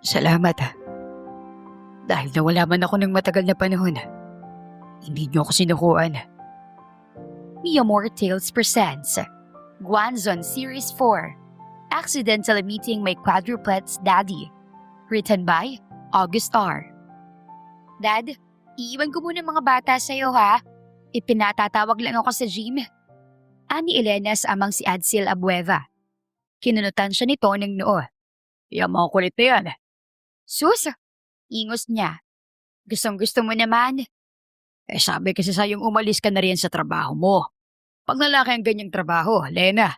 Salamat ha. Dahil nawala man ako ng matagal na panahon, hindi niyo ako sinukuan. Mia More Tales presents Guanzon Series 4 Accidental Meeting My Quadruplet's Daddy. Written by August R. Dad, iiwan ko muna mga bata sa'yo ha. Ipinatatawag lang ako sa gym. Ani Elena sa amang si Adsil Abueva. Kinunutan siya nito ng noo. Yung mga kulit na yan. Sus! Ingos niya. Gustong gusto mo naman. Sabi kasi sa'yong umalis ka na rin sa trabaho mo. Pag lalaki ang ganyang trabaho, Lena,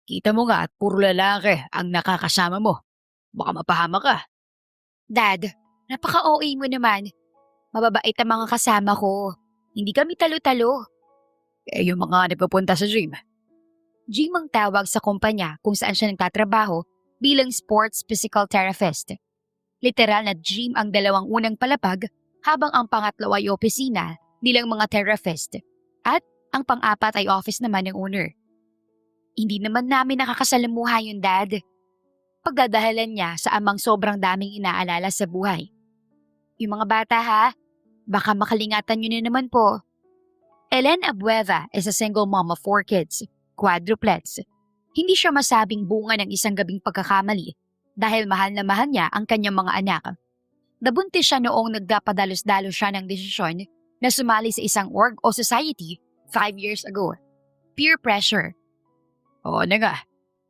kita mo nga at puro lalaki ang nakakasama mo. Baka mapahama ka. Dad, napaka-OA mo naman. Mababait ang mga kasama ko. Hindi kami talo-talo. Yung mga nagpupunta sa gym. Gym ang tawag sa kumpanya kung saan siya nagtatrabaho bilang sports physical therapist. Literal na gym ang dalawang unang palapag habang ang pangatlo ay opisina nilang mga therapist at ang pang-apat ay office naman ng owner. Hindi naman namin nakakasalamuha yun, Dad. Pagdadahalan niya sa amang sobrang daming inaalala sa buhay. Yung mga bata ha, baka makalingatan nyo na naman po. Ellen Abueva is a single mom of 4 kids, quadruplets. Hindi siya masabing bunga ng isang gabing pagkakamali dahil mahal na mahal niya ang kanyang mga anak. Nabuntis siya noong nagdapadalos-dalos siya ng desisyon na sumali sa isang org o society 5 years ago. Peer pressure. Oo na nga.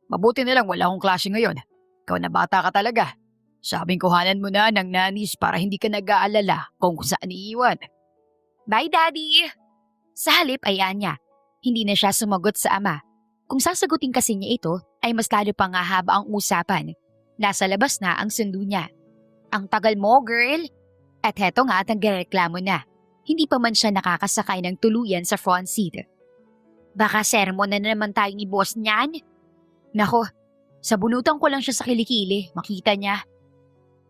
Mabuti na lang wala akong klase ngayon. Ikaw na bata ka talaga. Sabing kuhanan mo na ng nanis para hindi ka nag-aalala kung saan iiwan. Bye, Daddy! Sa halip ay niya. Hindi na siya sumagot sa ama. Kung sasagutin kasi niya ito, ay mas lalo pang hahaba ang usapan. Nasa labas na ang sundo niya. Ang tagal mo, girl! At heto nga at nagreklamo na. Hindi pa man siya nakakasakay ng tuluyan sa front seat. Baka sermon na naman tayo ni boss niyan? Nako, sabunutan ko lang siya sa kilikili, makita niya.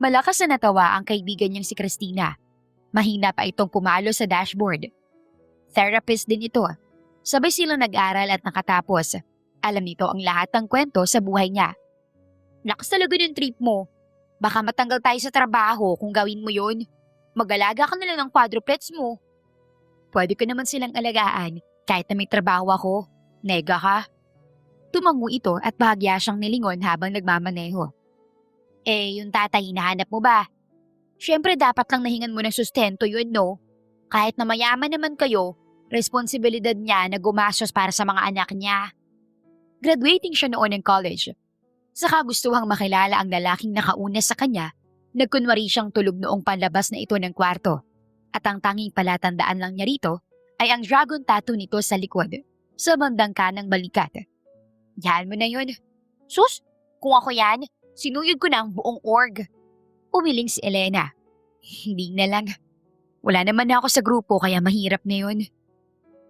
Malakas na natawa ang kaibigan niyang si Christina. Mahina pa itong pumalo sa dashboard. Therapist din ito. Sabay silang nag-aral at nakatapos. Alam nito ang lahat ng kwento sa buhay niya. Lakas talaga ng trip mo. Baka matanggal tayo sa trabaho kung gawin mo yun. Mag-alaga ka na lang ng quadruplets mo. Pwede ko naman silang alagaan kahit na may trabaho ako. Nega ka. Tumango ito at bahagya siyang nilingon habang nagmamaneho. Yung tatay hinahanap mo ba? Siyempre dapat lang nahingan mo ng sustento yun, no? Kahit na mayaman naman kayo, responsibilidad niya na gumastos para sa mga anak niya. Graduating siya noon ng college. Saka gustuhang makilala ang lalaking nakauna sa kanya, nagkunwari siyang tulog noong panlabas na ito ng kwarto. At ang tanging palatandaan lang niya rito ay ang dragon tattoo nito sa likod, sa bandang kanang balikat. Yan mo na yun. Sus, kung ako yan, sinuyod ko na ang buong org. Umiling si Elena. Hindi na lang. Wala naman na ako sa grupo kaya mahirap na yun.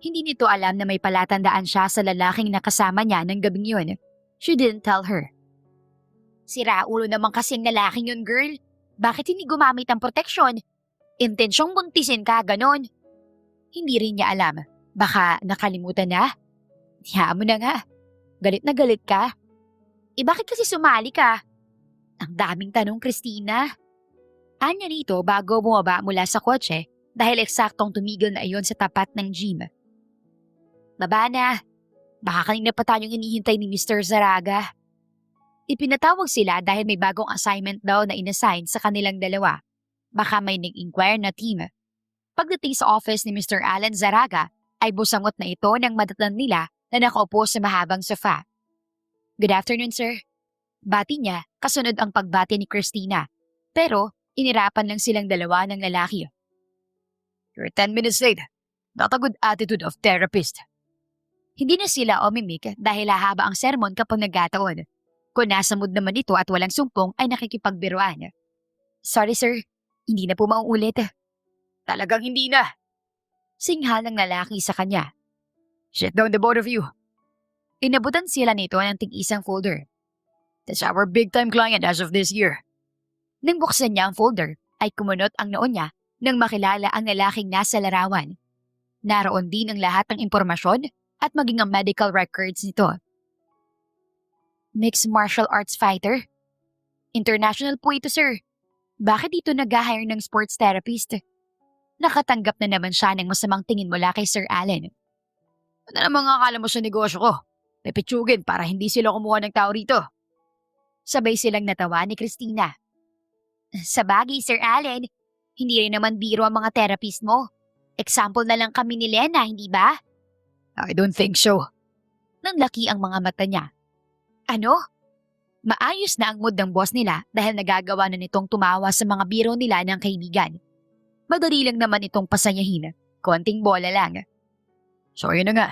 Hindi nito alam na may palatandaan siya sa lalaking nakasama niya ng gabing yun. She didn't tell her. Sira ulo naman kasing lalaking yun, girl. Bakit hindi gumamit ng proteksyon? Intensyong buntisin ka, ganon. Hindi rin niya alam. Baka nakalimutan na? Hiyaan mo na nga. Galit na galit ka. Bakit kasi sumali ka? Ang daming tanong, Christina. Anya rito bago bumaba mula sa kotse dahil eksaktong tumigil na iyon sa tapat ng gym. Baba na. Baka kanina pa tayong hinihintay ni Mr. Zaraga. Ipinatawag sila dahil may bagong assignment daw na inassign sa kanilang dalawa. Baka may nag-inquire na team. Pagdating sa office ni Mr. Alan Zaraga, ay busangot na ito ng madatnan nila na nakaupo sa mahabang sofa. Good afternoon, sir. Bati niya, kasunod ang pagbati ni Christina. Pero, inirapan lang silang dalawa ng lalaki. You're 10 minutes late. Not a good attitude of therapist. Hindi na sila umimik dahil hahaba ang sermon kapag nagkataon. Kung nasa mood naman ito at walang sumpong ay nakikipagbiruan. Sorry sir, hindi na po mauulit. Talagang hindi na. Singhal ng lalaki sa kanya. Sit down the both of you. Inabutan sila nito ng tig-isang folder. That's our big-time client as of this year. Nang buksan niya ang folder, ay kumunot ang noo niya nang makilala ang lalaking nasa larawan. Naroon din ang lahat ng impormasyon at maging ang medical records nito. Mixed martial arts fighter? International po ito, sir. Bakit dito nag-hire ng sports therapist? Nakatanggap na naman siya ng masamang tingin mula kay Sir Allen. Ano namang akala mo sa negosyo ko? Pepitsugin para hindi sila kumuha ng tao rito. Sabay silang natawa ni Christina. Sa bagay, Sir Allen, hindi rin naman biro ang mga therapist mo. Example na lang kami ni Lena, hindi ba? I don't think so. Nanlaki ang mga mata niya. Ano? Maayos na ang mood ng boss nila dahil nagagawa na nitong tumawa sa mga biro nila ng kaibigan. Madali lang naman itong pasayahin. Konting bola lang. So yun na nga.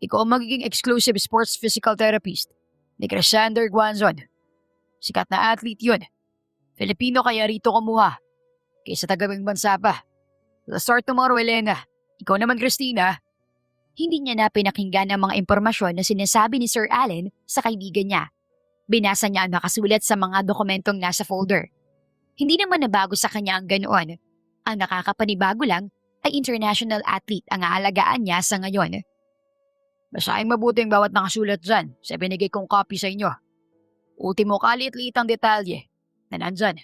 Ikaw ang magiging exclusive sports physical therapist ni Crisander Guanzon. Sikat na athlete yun. Filipino kaya rito kumuha. Kaysa tagabing bansa pa. Let's start tomorrow, Elena. Ikaw naman, Christina. Hindi niya na pinakinggan ang mga impormasyon na sinasabi ni Sir Allen sa kaibigan niya. Binasa niya ang nakasulat sa mga dokumentong nasa folder. Hindi naman nabago sa kanya ang ganoon. Ang nakakapanibago lang ay international athlete ang aalagaan niya sa ngayon. Basahin mabuti ang bawat nakasulat dyan sa binigay kong copy sa inyo. Ultimo kalit-liit ang detalye na nandyan.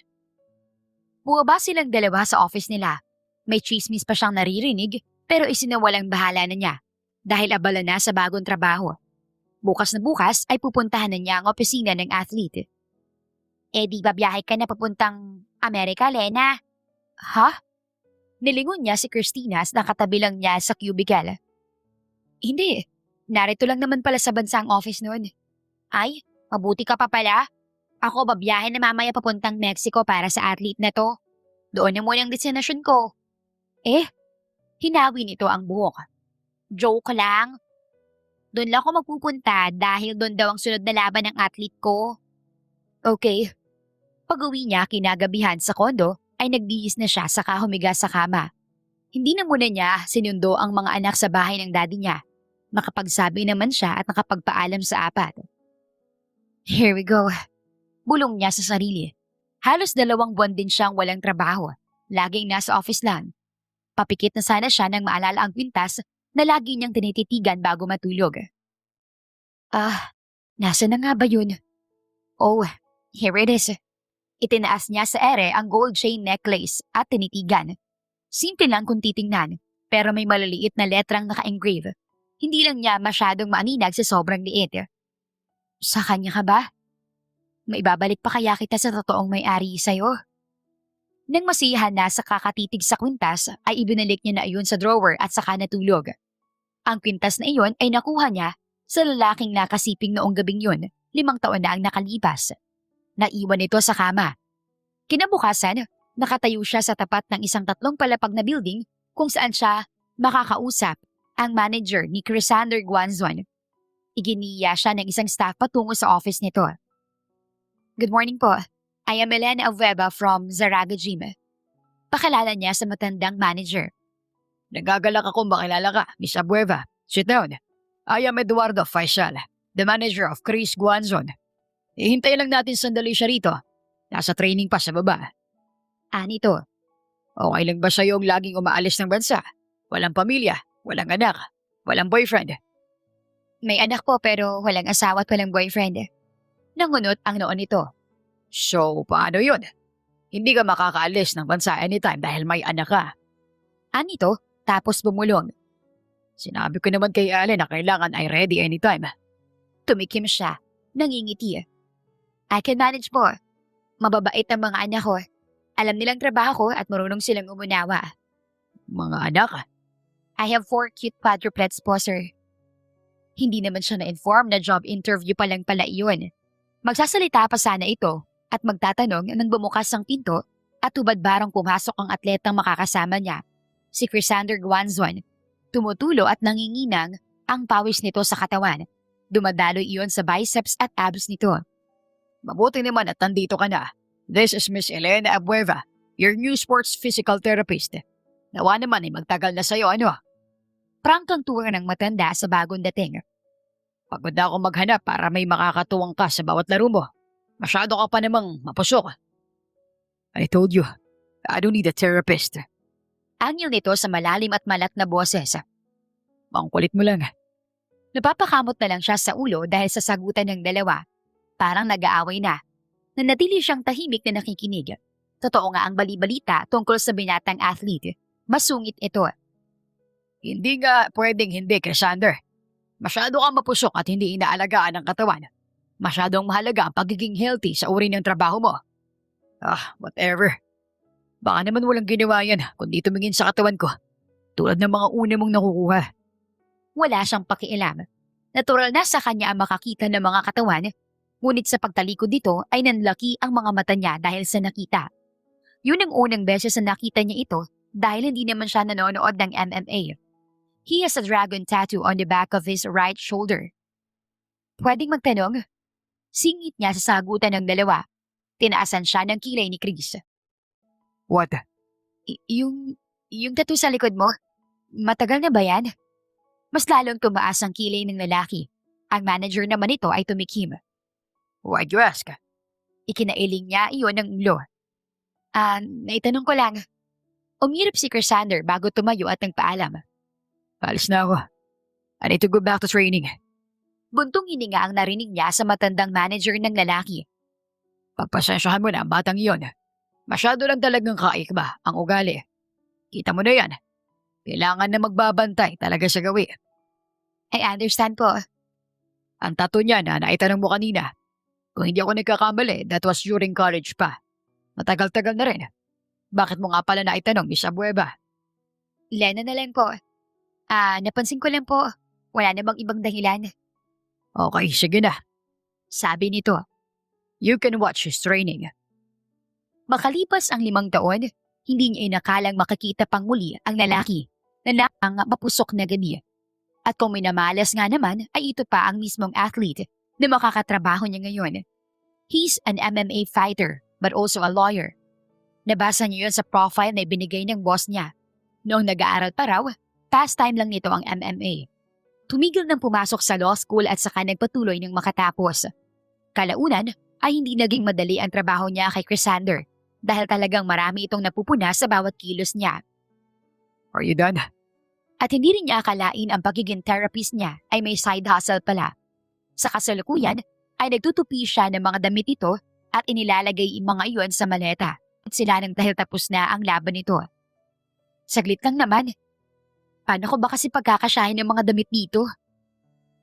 Buwaba silang dalawa sa office nila. May chismis pa siyang naririnig pero isinawalang bahala na niya dahil abala na sa bagong trabaho. Bukas na bukas ay pupuntahan na niya ang opisina ng athlete. Di ba biyahe ka na papuntang Amerika, Lena? Ha? Nilingon niya si Christina sa nakatabi lang niya sa cubicle. Hindi. Narito lang naman pala sa bansang office noon. Ay, mabuti ka pa pala. Ako babiyahe na mamaya papuntang Mexico para sa athlete na to. Doon na muna ang destinasyon ko. Hinawi nito ang buhok. Joke lang. Doon lang ako magpupunta dahil doon daw ang sunod na laban ng athlete ko. Okay. Pag-uwi niya kinagabihan sa kondo ay nagbihis na siya saka humiga sa kama. Hindi na muna niya sinundo ang mga anak sa bahay ng daddy niya. Makapagsabi naman siya at nakapagpaalam sa apat. Here we go. Bulong niya sa sarili. Halos 2 buwan din siyang walang trabaho. Laging nasa office lang. Papikit na sana siya nang maalala ang kwintas na lagi niyang tinititigan bago matulog. Nasa na nga ba yun? Oh, here it is. Itinaas niya sa ere ang gold chain necklace at tinitigan. Simple lang kung titingnan, pero may maliliit na letrang naka-engrave. Hindi lang niya masyadong maaninag sa sobrang liit. Sa kanya ka ba? Maibabalik pa kaya kita sa totoong may-ari sa'yo? Nang masiyahan na sa kakatitig sa kwintas, ay ibinalik niya na iyon sa drawer at saka natulog. Ang kwintas na iyon ay nakuha niya sa lalaking nakasiping noong gabing yun, 5 taon na ang nakalipas. Naiwan ito sa kama. Kinabukasan, nakatayo siya sa tapat ng isang 3 palapag na building kung saan siya makakausap ang manager ni Crisander Guanzon. Iginiya siya ng isang staff patungo sa office nito. Good morning po. I am Elena Avueva from Zaraga Gym. Pakilala niya sa matandang manager. Nagagalak ako makilala ka, Miss Abueva. Sit down. I am Eduardo Faisal, the manager of Chris Guanzon. Ihintay lang natin sandali siya rito. Nasa training pa sa baba. Anito. Okay lang ba sa'yo ang laging umaalis ng bansa? Walang pamilya, walang anak, walang boyfriend. May anak po pero walang asawa at walang boyfriend. Nangunot ang noon nito. So, paano yun? Hindi ka makakaalis ng bansa anytime dahil may anak ka. Anito, tapos bumulong. Sinabi ko naman kay Allen na kailangan ay ready anytime. Tumikim siya, nangingiti. I can manage po. Mababait ang mga anak ko. Alam nilang trabaho ko at marunong silang umunawa. Mga anak? I have 4 cute quadruplets po, sir. Hindi naman siya na-inform na job interview pa lang pala iyon. Magsasalita pa sana ito at magtatanong nang bumukas ang pinto at hubad-barang pumasok ang atletang makakasama niya, si Crisander Guanzon. Tumutulo at nanginginang ang pawis nito sa katawan. Dumadaloy iyon sa biceps at abs nito. Mabuti naman at nandito ka na. This is Miss Elena Abueva, your new sports physical therapist. Nawa naman ay magtagal na sa'yo, ano? Prangkang tuwa ng matanda sa bagong dating. Pagod na ako maghanap para may makakatuwang ka sa bawat laro mo. Masyado ka pa namang mapusok. I told you, I don't need a therapist. Anyel nito sa malalim at malat na boses. Ang kulit mo lang. Napapakamot na lang siya sa ulo dahil sa sagutan ng dalawa. Parang nag-aaway na. Nanatili siyang tahimik na nakikinig. Totoo nga ang balibalita tungkol sa binatang athlete. Masungit ito. Hindi nga pwedeng hindi, Crescender. Masyado kang mapusok at hindi inaalagaan ang katawan. Masyadong mahalaga ang pagiging healthy sa uri ng trabaho mo. Whatever. Baka naman walang ginawa yan kundi tumingin sa katawan ko. Tulad ng mga una mong nakukuha. Wala siyang pakialam. Natural na sa kanya ang makakita ng mga katawan, ngunit sa pagtalikod dito ay nanlaki ang mga mata niya dahil sa nakita. Yun ang unang beses na nakita niya ito dahil hindi naman siya nanonood ng MMA. He has a dragon tattoo on the back of his right shoulder. Pwedeng magtanong? Singit niya sa sagutan ng dalawa. Tinaasan siya ng kilay ni Chris. What? Yung tattoo sa likod mo? Matagal na ba yan? Mas lalong tumaas ang kilay ng lalaki. Ang manager naman nito ay tumikim. Why'd you ask? Ikinailing niya iyon ng ulo. Naitanong ko lang. Umirap si Crescender bago tumayo at nagpaalam. Alis na ako. I need to go back to training. Buntong hininga ang narinig niya sa matandang manager ng lalaki. Pagpasensyahan mo na ang batang iyon. Masyado lang talagang kaikba ang ugali. Kita mo na yan. Kailangan na magbabantay talaga sa gawi. I understand po. Ang tattoo niya na naitanong mo kanina. Kung hindi ako nagkakamali, that was during college pa. Matagal-tagal na rin. Bakit mo nga pala naitanong, Miss Abueva? Lena na lang po. Napansin ko lang po. Wala namang ibang dahilan. Okay, sige na. Sabi nito. You can watch his training. Makalipas ang 5 taon, hindi niya inakalang makakita pang muli ang lalaki na ang mapusok na gabi. At kung minamalas nga naman ay ito pa ang mismong athlete na makakatrabaho niya ngayon. He's an MMA fighter but also a lawyer. Nabasa niyo yun sa profile na ibinigay ng boss niya. Noong nag-aaral pa raw, pastime lang nito ang MMA. Tumigil nang pumasok sa law school at saka nagpatuloy ng makatapos. Kalaunan ay hindi naging madali ang trabaho niya kay Crescender dahil talagang marami itong napupuna sa bawat kilos niya. Are you done? At hindi rin niya akalain ang pagiging therapist niya ay may side hustle pala. Sa kasalukuyan ay nagtutupi siya ng mga damit ito at inilalagay ang mga iyon sa maleta at sila nang dahil tapos na ang laban nito. Saglit lang naman. Paano ko ba kasi pagkakasyahin ng mga damit dito?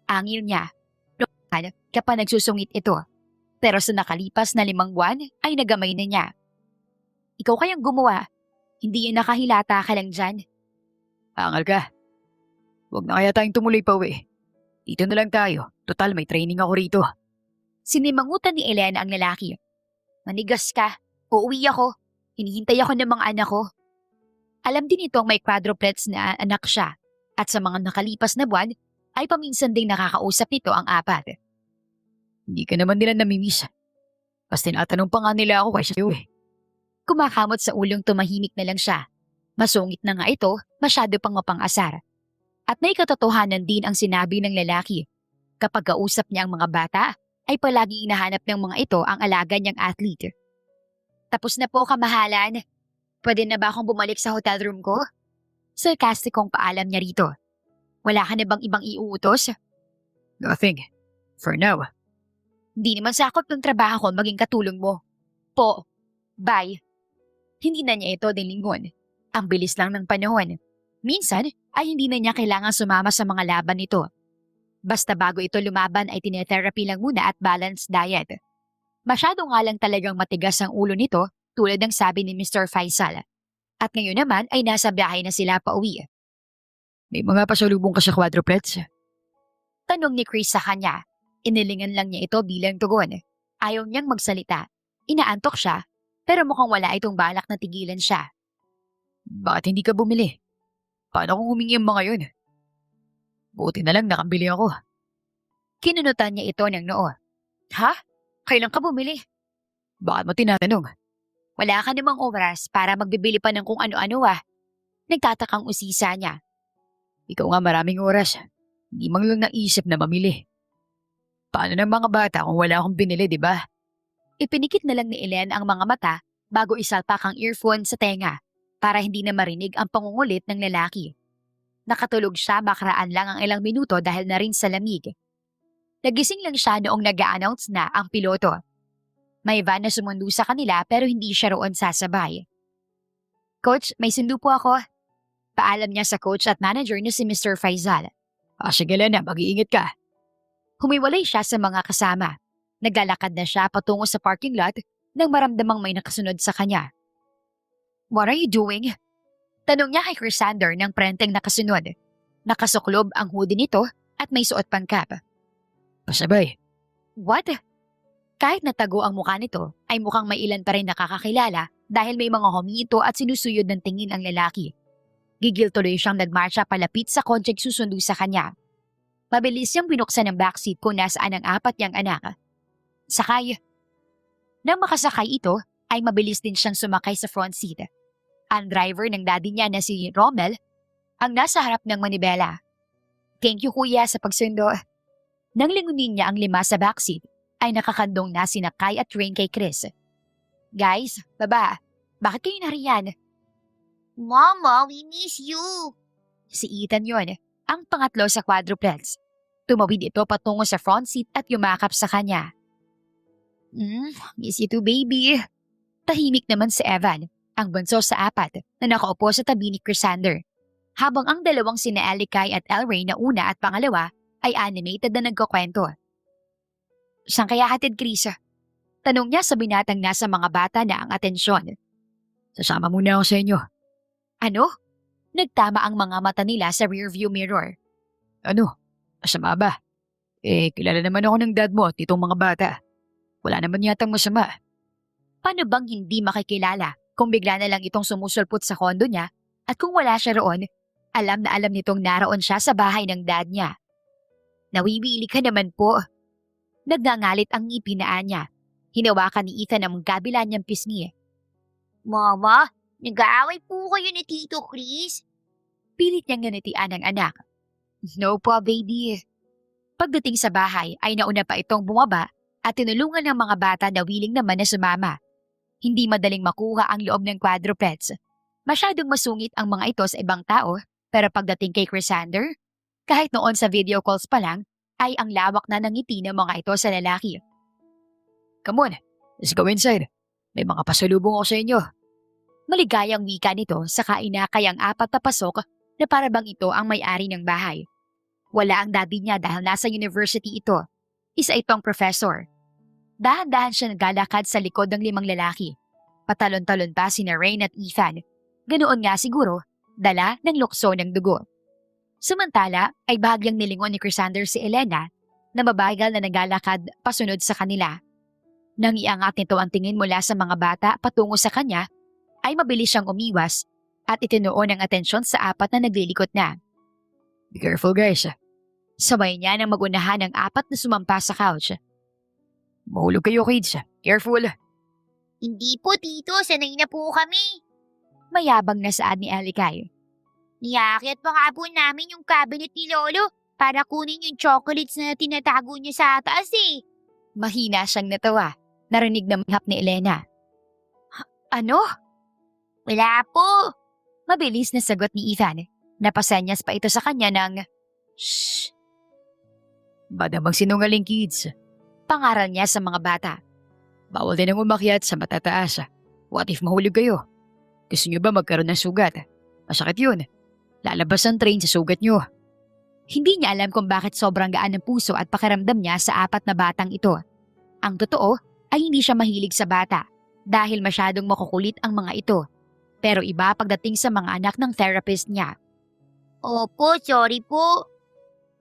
Angil niya. Noon kapag nagsusungit ito. Pero sa nakalipas na 5 buwan ay nagamay na niya. Ikaw kayang gumawa. Hindi yan nakahilata ka lang dyan. Angal ka. Huwag na kaya tayong tumuloy pa uwi. Dito na lang tayo. Total, may training ako rito. Sinimangutan ni Elena ang lalaki. Manigas ka. Uuwi ako. Hinihintay ako ng mga anak ko. Alam din itong may quadruplets na anak siya. At sa mga nakalipas na buwan, ay paminsan ding nakakausap nito ang 4. Hindi ka naman nila namimiss. Mas tinatanong pa nga nila ako kaysa iyo eh. Kumakamot sa ulong tumahimik na lang siya. Masungit na nga ito, masyado pang mapang-asar. At may katotohanan din ang sinabi ng lalaki. Kapag kausap niya ang mga bata, ay palagi hinahanap ng mga ito ang alaga niyang athlete. Tapos na po kamahalan. Pwede na ba akong bumalik sa hotel room ko? Sarkastikong paalam niya rito. Wala ka na bang ibang iuutos? Nothing. For now. Di naman sakop ng trabaho ko maging katulong mo. Po. Bye. Hindi na niya ito dilingon. Ang bilis lang ng panahon. Minsan ay hindi na niya kailangan sumama sa mga laban nito. Basta bago ito lumaban ay tinetherapy lang muna at balanced diet. Masyado nga lang talagang matigas ang ulo nito tulad ng sabi ni Mr. Faisal. At ngayon naman ay nasa biyahe na sila pa uwi. May mga pasalubong ka sa quadruplets? Tanong ni Chris sa kanya. Inilingan lang niya ito bilang tugon. Ayaw niyang magsalita. Inaantok siya, pero mukhang wala itong balak na tigilan siya. Bakit hindi ka bumili? Paano kung humingi ang mga yun? Buti na lang nakabili ako. Kinunutan niya ito ng noo. Ha? Kailan ka bumili? Bakit mo tinatanong? Wala ka namang oras para magbibili pa ng kung ano-ano ah. Nagtatakang usisa niya. Ikaw nga maraming oras. Hindi man lang naisip na mamili. Paano ng mga bata kung wala akong binili, di ba? Ipinikit na lang ni Ellen ang mga mata bago isalpak ang earphone sa tenga para hindi na marinig ang pangungulit ng lalaki. Nakatulog siya makaraan lang ang ilang minuto dahil na rin sa lamig. Nagising lang siya noong nag-a-announce na ang piloto. May van na sumundo sa kanila pero hindi siya roon sasabay. Coach, may sundo po ako. Paalam niya sa coach at manager na si Mr. Faisal. Sige Elena, mag-iingat ka. Humiwalay siya sa mga kasama. Naglalakad na siya patungo sa parking lot nang maramdamang may nakasunod sa kanya. What are you doing? Tanong niya kay Chrysander ng prenteng nakasunod. Nakasuklob ang hoodie nito at may suot pang cap. Pasabay. What? Kahit natago ang mukha nito, ay mukhang may ilan pa rin nakakakilala dahil may mga humito at sinusuyod ng tingin ang lalaki. Gigil tuloy siyang nagmarsya palapit sa kontseng susundo sa kanya. Mabilis niyang binuksan ang backseat kung nasaan ang 4 niyang anak. Sakay. Nang makasakay ito, ay mabilis din siyang sumakay sa front seat. Ang driver ng daddy niya na si Rommel ang nasa harap ng manibela. Thank you kuya sa pagsundo. Nang lingunin niya ang 5 sa backseat, ay nakakandong na sina Kai at Rain kay Chris. Guys, baba, bakit kayo nariyan? Mama, we miss you. Si Ethan yon, ang pangatlo sa quadruplets. Tumawid ito patungo sa front seat at yumakap sa kanya. Miss you too, baby. Tahimik naman si Evan, ang bunso sa 4 na nakaupo sa tabi ni Chrysander. Habang ang dalawang sina Elikay at Elray na una at pangalawa ay animated na nagkukwento. Saan kaya hatid, Chris? Tanong niya sa binatang nasa mga bata na ang atensyon. Sasama muna ako sa inyo. Ano? Nagtama ang mga mata nila sa rearview mirror. Ano? Masama ba? Kilala naman ako ng dad mo at itong mga bata. Wala naman yatang masama. Paano bang hindi makikilala kung bigla na lang itong sumusulpot sa kondo niya at kung wala siya roon, alam na alam nitong naroon siya sa bahay ng dad niya. Nawiwili ka naman po. Nagngangalit ang ngipinaan niya. Hinawakan ni Ethan ang kabila niyang pisngi. Mama, nag-aaway po kayo ni Tito Chris? Pilit niyang nganitian ang anak. No po, baby. Pagdating sa bahay ay nauna pa itong bumaba at tinulungan ng mga bata na willing naman na sumama. Hindi madaling makuha ang loob ng quadruplets. Masyadong masungit ang mga ito sa ibang tao, pero pagdating kay Chrysander, kahit noon sa video calls pa lang, ay ang lawak na ng ngiti ng mga ito sa lalaki. Come on, let's go inside. May mga pasalubong ako sa inyo. Maligayang wika nito saka inakay ang 4 na pasok na para bang ito ang may-ari ng bahay. Wala ang daddy niya dahil nasa university ito. Isa itong professor. Dahan-dahan siya naglalakad sa likod ng 5 lalaki. Patalon-talon pa sina Rain at Ethan. Ganoon nga siguro, dala ng lukso ng dugo. Samantala ay bahagyang nilingon ni Chrysander si Elena na mabagal na naglalakad pasunod sa kanila. Nang iangat nito ang tingin mula sa mga bata patungo sa kanya, ay mabilis siyang umiwas at itinuon ang atensyon sa 4 na naglilikot na. Be careful guys. Sabay niya nang magunahan ang 4 na sumampa sa couch. Mahulog kayo kids. Careful. Hindi po, Tito. Sanay na po kami. Mayabang na saad ni Elikay. Niyakyat pa nga po namin yung cabinet ni Lolo para kunin yung chocolates na tinatago niya sa taas eh. Mahina siyang natawa. Narinig na mahap ni Elena. Ano? Wala po. Mabilis na sagot ni Ethan. Napasenyas pa ito sa kanya ng, Shh. Bada magsinungaling kids. pangaral niya sa mga bata. Bawal din ang umakyat sa matataas. What if mahulog kayo? Gusto nyo ba magkaroon ng sugat? Masakit yun. Lalabas ang train sa sugat nyo. Hindi niya alam kung bakit sobrang gaan ng puso at pakiramdam niya sa 4 na batang ito. Ang totoo ay hindi siya mahilig sa bata dahil masyadong makukulit ang mga ito. Pero iba pagdating sa mga anak ng therapist niya. Opo, sorry po.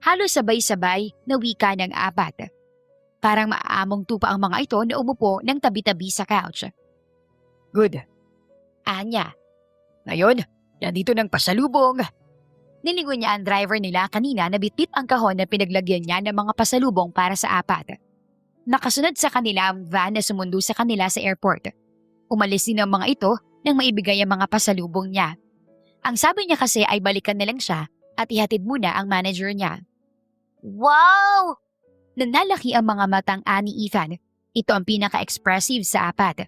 Halos sabay-sabay na wika ng 4. Parang maaamong tupa ang mga ito na umupo ng tabi-tabi sa couch. Good. Anya, Ngayon, nandito ng pasalubong. nilingon niya ang driver nila kanina na bitbit ang kahon na pinaglagyan niya ng mga pasalubong para sa 4. Nakasunod sa kanila ang van na sumundo sa kanila sa airport. Umalis din ang mga ito nang maibigay ang mga pasalubong niya. Ang sabi niya kasi ay balikan na lang siya at ihatid muna ang manager niya. Wow! Nanlalaki ang mga matang ani Ethan. Ito ang pinaka-expressive sa 4.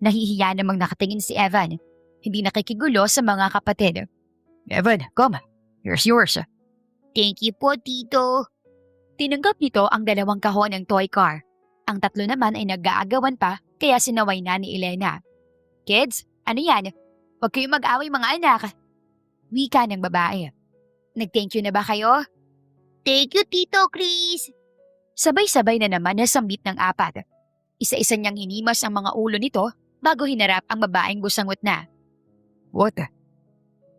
Nahihiya namang nakatingin si Evan. Hindi nakikigulo sa mga kapatid. Evan, come. Here's yours. Thank you po, Tito. Tinanggap nito ang 2 kahon ng toy car. Ang 3 naman ay nag-aagawan pa kaya sinaway na ni Elena. Kids, ano yan? Huwag kayong mag-away mga anak. Wika ng babae. Nag-thank you na ba kayo? Thank you, Tito Chris. Sabay-sabay na naman nasambit ng apat. Isa-isa niyang hinimas ang mga ulo nito bago hinarap ang babaeng busangot na. What?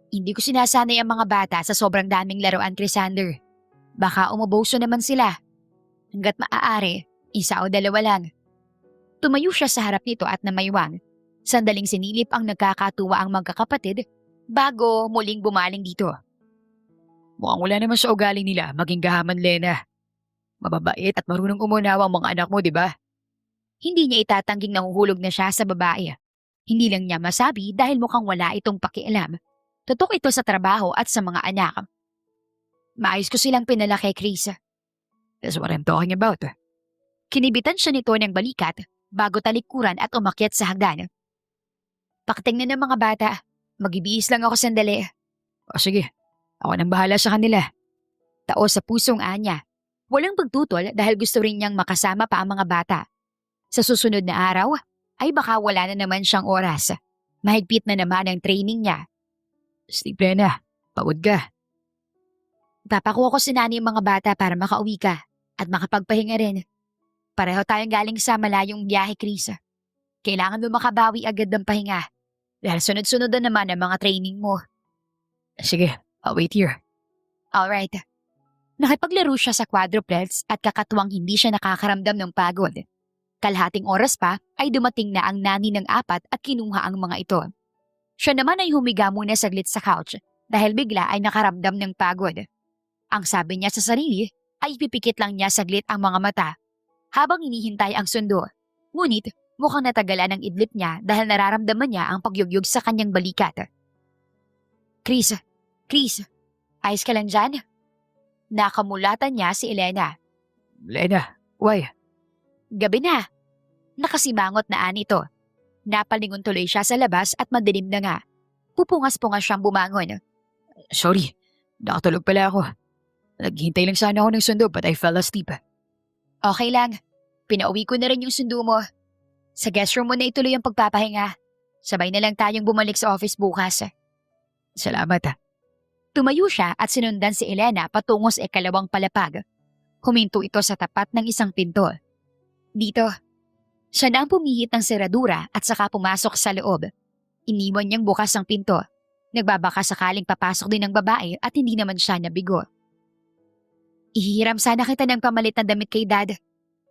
Hindi ko sinasanay ang mga bata sa sobrang daming laruan, Crisander. Baka umuboso naman sila. Hanggat maaari, isa o dalawa lang. Tumayo siya sa harap nito at namaywang. Sandaling sinilip ang nagkakatuwa ang magkakapatid bago muling bumaling dito. Mukhang wala naman sa ugali nila maging gahaman, Lena. Mababait at marunong umunawa ang mga anak mo, di ba? Hindi niya itatangging nahuhulog na siya sa babae. Hindi lang niya masabi dahil mukhang wala itong pakialam. Tutok ito sa trabaho at sa mga anak. Maayos ko silang pinalaki, Chris. That's what I'm talking about. Kinibitan siya nito ng balikat bago talikuran at umakyat sa hagdan. Pakitingnan ng mga bata. Mag-ibihis lang ako sandali. O sige, ako nang bahala sa kanila. Tao sa pusong anya. Walang pagtutol dahil gusto rin niyang makasama pa ang mga bata. Sa susunod na araw, ay baka wala na naman siyang oras. Mahigpit na naman ang training niya. Sleep, Lena. Pagod ka. Papakuha ko si Nani yung mga bata para makauwi ka at makapagpahinga rin. Pareho tayong galing sa malayong biyahe, Chris. Kailangan mo makabawi agad ng pahinga dahil sunod-sunod na naman ang mga training mo. Sige, I'll wait here. Alright. Nakipaglaro siya sa quadruplex at kakatuwang hindi siya nakakaramdam ng pagod. Kalahating oras pa ay dumating na ang nani ng apat at kinuha ang mga ito. Siya naman ay humiga muna saglit sa couch dahil bigla ay nakaramdam ng pagod. Ang sabi niya sa sarili ay pipikit lang niya saglit ang mga mata habang inihintay ang sundo. Ngunit mukhang natagalan ang idlip niya dahil nararamdaman niya ang pagyugyug sa kanyang balikat. Chris, ayos ka lang dyan? Nakamulatan niya si Elena. Lena, why? Gabi na. Nakasimangot na anito. Napalingon tuloy siya sa labas at madilim na nga. Pupungas-pungas siyang bumangon. Sorry, nakatulog pala ako. Naghintay lang sana ako ng sundo but I fell asleep. Okay lang. Pinauwi ko na rin yung sundo mo. Sa guest room mo na ituloy ang pagpapahinga. Sabay na lang tayong bumalik sa office bukas. Salamat. Tumayo siya at sinundan si Elena patungo sa ikalawang palapag. Huminto ito sa tapat ng isang pinto. Dito. Siya na ang pumihit ng seradura at saka pumasok sa loob. Iniwan niyang bukas ang pinto. Nagbabaka sakaling papasok din ng babae at hindi naman siya nabigo. Ihihiram sana kita ng pamalit na damit kay Dad.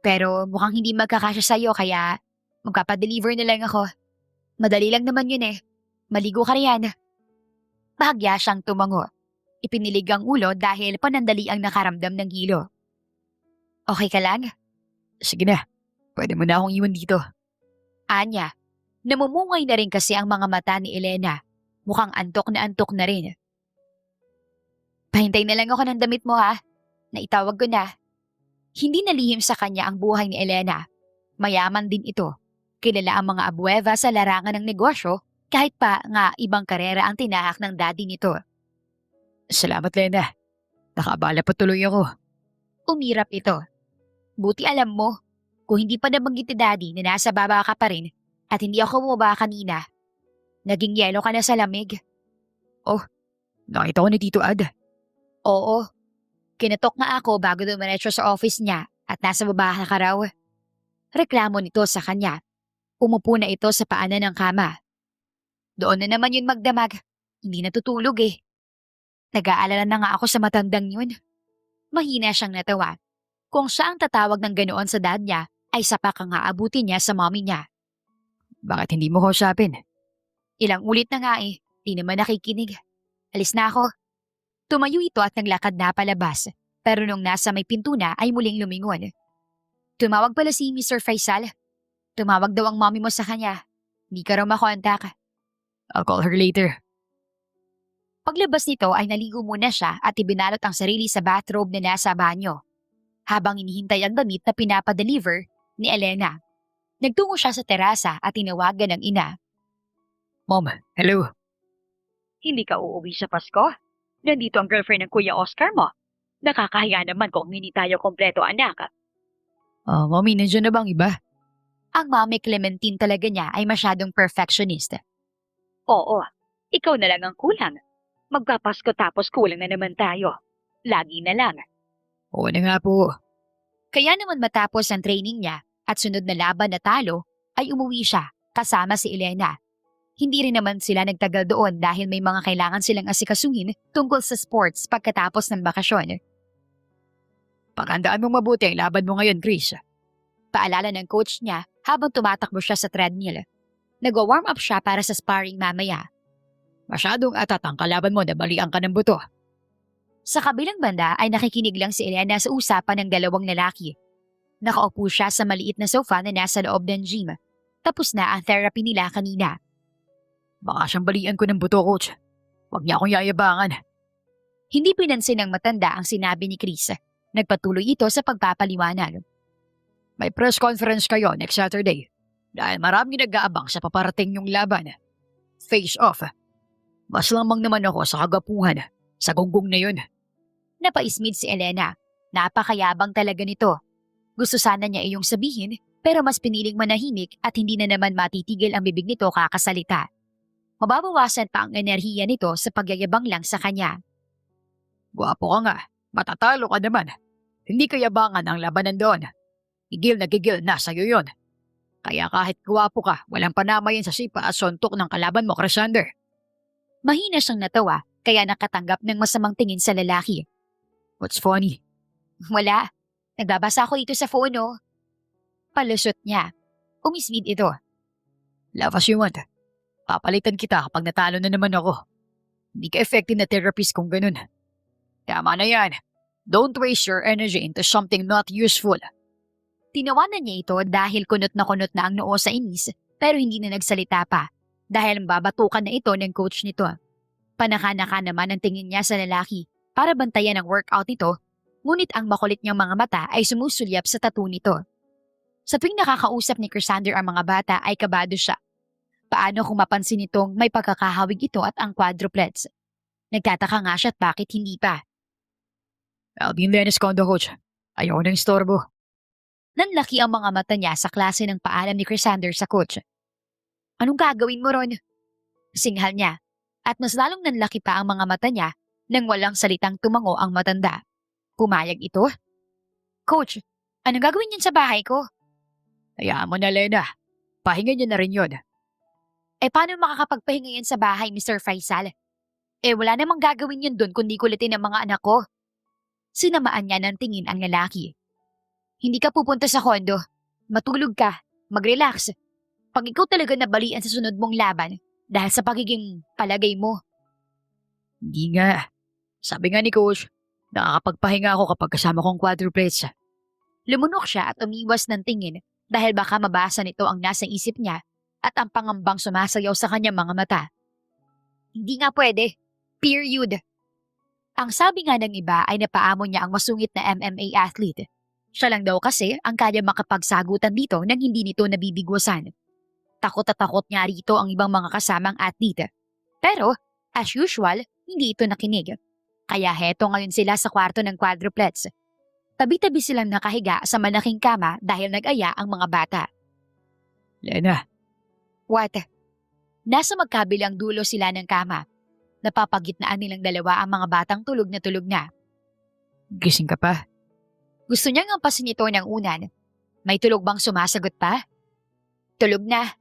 Pero mukhang hindi magkakasya sa'yo kaya magpapadeliver na lang ako. Madali lang naman yun eh. Maligo ka riyan. Bahagya siyang tumango. Ipinilig ang ulo dahil panandali ang nakaramdam ng hilo. Okay ka lang? Sige na, pwede mo na akong iwan dito. Anya, namumungay na rin kasi ang mga mata ni Elena. Mukhang antok na rin. Pahintay na lang ako ng damit mo ha. Naitawag ko na. Hindi nalihim sa kanya ang buhay ni Elena. Mayaman din ito. Kilala ang mga abueva sa larangan ng negosyo kahit pa nga ibang karera ang tinahak ng daddy nito. Salamat, Lena. Nakabala pa tuloy ako. Umirap ito. Buti alam mo, kung hindi pa nabanggit ni daddy na nasa baba ka pa rin at hindi ako bumaba kanina, naging yelo ka na sa lamig. Nakita ko ni Tito Ad. Oo. Kinatok nga ako bago dumiretso sa office niya at nasa baba ka raw. Reklamo nito sa kanya. Umupo na ito sa paanan ng kama. Doon na naman yun magdamag. Hindi natutulog eh. Nag-aalala na nga ako sa matandang yun. Mahina siyang natawa. Kung siya ang tatawag ng ganoon sa dad niya, ay sapak ang aabutin niya sa mommy niya. Bakit hindi mo kausapin? Ilang ulit na nga eh. Di naman nakikinig. Alis na ako. Tumayo ito at naglakad na palabas. Pero nung nasa may pinto na ay muling lumingon. Tumawag pala si Mr. Faisal. Tumawag daw ang mommy mo sa kanya. Hindi ka raw makontak. I'll call her later. Paglabas nito ay naligo muna siya at ibinalot ang sarili sa bathrobe na nasa banyo. Habang inihintay ang damit na pinapadeliver ni Elena. Nagtungo siya sa terasa at tinawagan ng ina. Mom, hello. Hindi ka uuwi sa Pasko? Nandito ang girlfriend ng Kuya Oscar mo. Nakakahiya naman kung hindi tayo kompleto, anak. Mommy, nandiyan na bang iba? Ang Mami Clementine talaga niya ay masyadong perfectionist. Oo, ikaw na lang ang kulang. Magpapasko tapos kulang na naman tayo. Lagi na lang. Oo na nga po. Kaya naman matapos ang training niya at sunod na laban na talo, ay umuwi siya kasama si Elena. Hindi rin naman sila nagtagal doon dahil may mga kailangan silang asikasuhin tungkol sa sports pagkatapos ng bakasyon. Paghandaan mo mabuti ang laban mo ngayon, Chris. Paalala ng coach niya habang tumatakbo siya sa treadmill. Nagwa-warm up siya para sa sparring mamaya. Masyadong atat ang kalaban mo na balian ka ng buto. Sa kabilang banda ay nakikinig lang si Elena sa usapan ng dalawang lalaki. Nakaupo siya sa maliit na sofa na nasa loob ng gym. Tapos na ang therapy nila kanina. Baka siyang balian ko ng buto, coach. Huwag niya akong yayabangan. Hindi pinansin ng matanda ang sinabi ni Chris. Nagpatuloy ito sa pagpapaliwanag. May press conference kayo next Saturday. Dahil marami nag-aabang sa paparating yung laban. Face off. Mas lamang naman ako sa kagapuhan. Sa gunggong na yun. Napaismid si Elena. Napakayabang talaga nito. Gusto sana niya iyong sabihin, pero mas piniling manahimik at hindi na naman matitigil ang bibig nito kakasalita. Mababawasan pa ang enerhiya nito sa pagyayabang lang sa kanya. Gwapo ka nga. Matatalo ka naman. Hindi kayabangan ang labanan doon. Gigil na sa'yo yun. Kaya kahit gwapo ka, walang panamayan sa sipa at suntok ng kalaban mo, Crescender. Mahina siyang natawa, kaya nakatanggap ng masamang tingin sa lalaki. What's funny? Wala. Nagbabasa ako dito sa phone, oh. Palusot niya. Umismid ito. Love as you want. Papalitan kita kapag natalo na naman ako. Hindi ka effective na therapist kung ganun. Tama na yan. Don't waste your energy into something not useful. Tinawanan niya ito dahil kunot na ang noo sa inis, pero hindi na nagsalita pa dahil babatukan na ito ng coach nito. Panaka-naka naman ang tingin niya sa lalaki para bantayan ang workout nito, ngunit ang makulit niyang mga mata ay sumusulyap sa tattoo nito. Sa tuwing nakakausap ni Crescender ang mga bata ay kabado siya. Paano kung mapansin nitong may pagkakahawig ito at ang quadruplets? Nagtataka nga siya at bakit hindi pa. I'll be in Lenny's condo, coach. Ayaw ng istorbo. Nanlaki ang mga mata niya sa klase ng paalam ni Crescender sa coach. Anong gagawin mo ron? Singhal niya. At mas lalong nanlaki pa ang mga mata niya nang walang salitang tumango ang matanda. Pumayag ito? Coach, anong gagawin niyan sa bahay ko? Hayaan mo na, Lena. Pahinga niya na rin yun. Eh paano makakapagpahinga yan sa bahay, Mr. Faisal? Eh wala namang gagawin yun dun kundi kulitin ang mga anak ko. Sinamaan niya ng tingin ang lalaki. Hindi ka pupunta sa kondo. Matulog ka. Mag-relax. Pag ikaw talaga nabalian sa sunod mong laban dahil sa pagiging palagay mo. Hindi nga. Sabi nga ni coach, nakakapagpahinga ako kapag kasama kong quadruplets. Lumunok siya at umiwas ng tingin dahil baka mabasa nito ang nasa isip niya at ang pangambang sumasayaw sa kanyang mga mata. Hindi nga pwede. Period. Ang sabi nga ng iba ay napaamon niya ang masungit na MMA athlete. Siya lang daw kasi ang kaya makapagsagutan dito nang hindi nito nabibigwasan. Takot at takot nga rito ang ibang mga kasamang athlete. Pero, as usual, hindi ito nakinig. Kaya heto ngayon sila sa kwarto ng quadruplets. Tabi-tabi silang nakahiga sa malaking kama dahil nag-aya ang mga bata. Lena, What? Nasa magkabilang dulo sila ng kama. Napapagitnaan nilang dalawa ang mga batang tulog na. gising ka pa? Gusto niyang ampasin ito ng unan. May tulog bang sumasagot pa? Tulog na.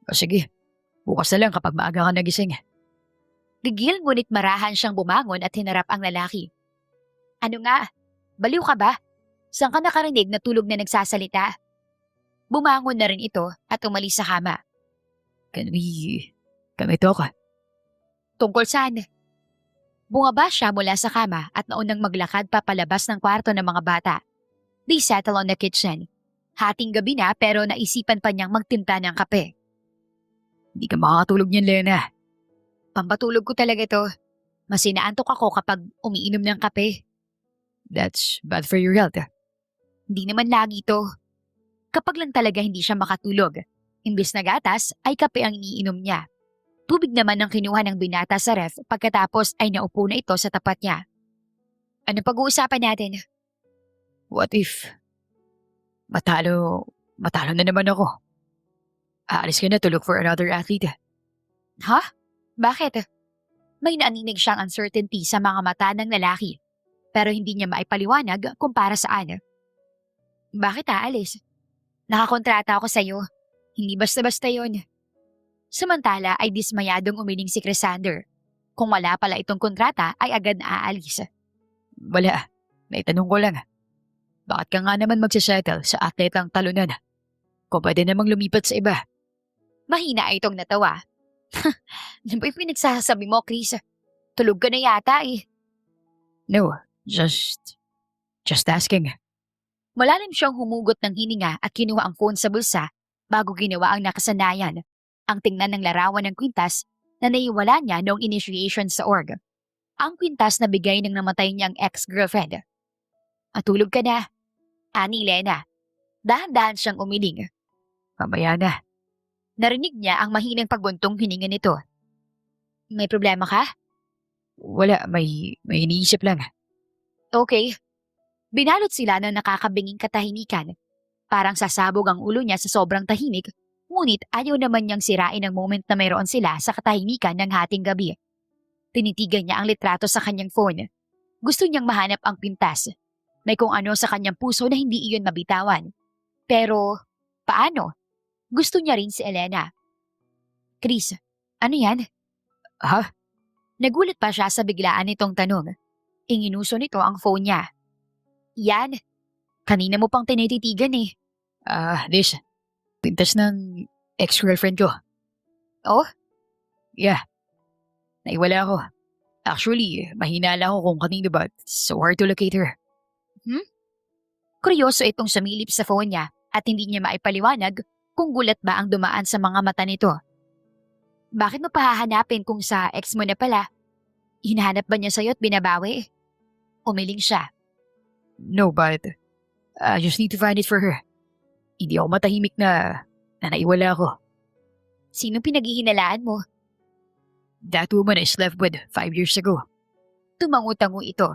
O sige, bukas na lang kapag maaga ka nagising. Gigil ngunit marahan siyang bumangon at hinarap ang lalaki. Ano nga? Baliw ka ba? Saan ka nakarinig na tulog na nagsasalita? Bumangon na rin ito at umalis sa kama. Kami talk. Tungkol saan? Bumaba siya mula sa kama at naunang maglakad papalabas ng kwarto ng mga bata. They settle on the kitchen. Hating gabi na pero naisipan pa niyang magtimpla ng kape. Hindi ka makakatulog niyan, Lena. Pampatulog ko talaga to. Mas inaantok ako kapag umiinom ng kape. That's bad for your health. Hindi naman lagi to. Kapag lang talaga hindi siya makatulog, imbis na gatas ay kape ang iniinom niya. Tubig naman ang kinuha ng binata sa ref pagkatapos ay naupo na ito sa tapat niya. Ano pag-uusapan natin? What if matalo Matalo na naman ako. Aalis ka na to look for another athlete. Ha? Bakit? May naaninig siyang uncertainty sa mga mata ng lalaki, pero hindi niya maipaliwanag kung para saan. Bakit aalis? Nakakontrata ako sa'yo. Hindi basta-basta yon. Samantala ay dismayadong umiling si Crisander. Kung wala pala itong kontrata ay agad na aalis. Wala. May tanong ko lang. Bakit ka nga naman magsisettle sa atletang talunan? Kung pwede namang lumipat sa iba. Mahina ay itong natawa. Ano ba yung pinagsasabi mo, Chris? Tulog ka na yata eh. No, just asking. Malalim siyang humugot ng hininga at kinuha ang phone sa bulsa bago ginawa ang nakasanayan, ang tingnan ng larawan ng kwintas na naiwala niya noong initiation sa org. Ang kwintas na bigay ng namatay niyang ex-girlfriend. Matulog ka na, ani Lena. Dahan-dahan siyang umiling. Mamaya na. Narinig niya ang mahinang pagbuntong hininga nito. May problema ka? Wala, may iniisip lang. Okay. Binalot sila ng nakakabinging katahimikan. Parang sasabog ang ulo niya sa sobrang tahimik, ngunit ayaw naman niyang sirain ang moment na mayroon sila sa katahimikan ng hating gabi. Tinitigan niya ang litrato sa kanyang phone. Gusto niyang mahanap ang pintas. May kung ano sa kanyang puso na hindi iyon mabitawan. Pero, paano? Gusto niya rin si Elena. Chris, ano yan? Ha? Nagulat pa siya sa biglaan nitong tanong. Inginuso nito ang phone niya. Yan. Kanina mo pang tinititigan eh. Liz. Pintas ng ex-girlfriend ko. Oh? Yeah. Naiwala ako. Actually, mahina lang ako kung kanino ba. So hard to locate her. Kuryoso itong sumilip sa phone niya at hindi niya maipaliwanag kung gulat ba ang dumaan sa mga mata nito. Bakit mo pahahanapin kung sa ex mo na pala? Hinahanap ba niya sa'yo at binabawi? Umiling siya. No, but I just need to find it for her. Hindi ako matahimik na naiwala ako. Sino pinaghihinalaan mo? That woman I slept with 5 years ago. Tumangu-tango ito.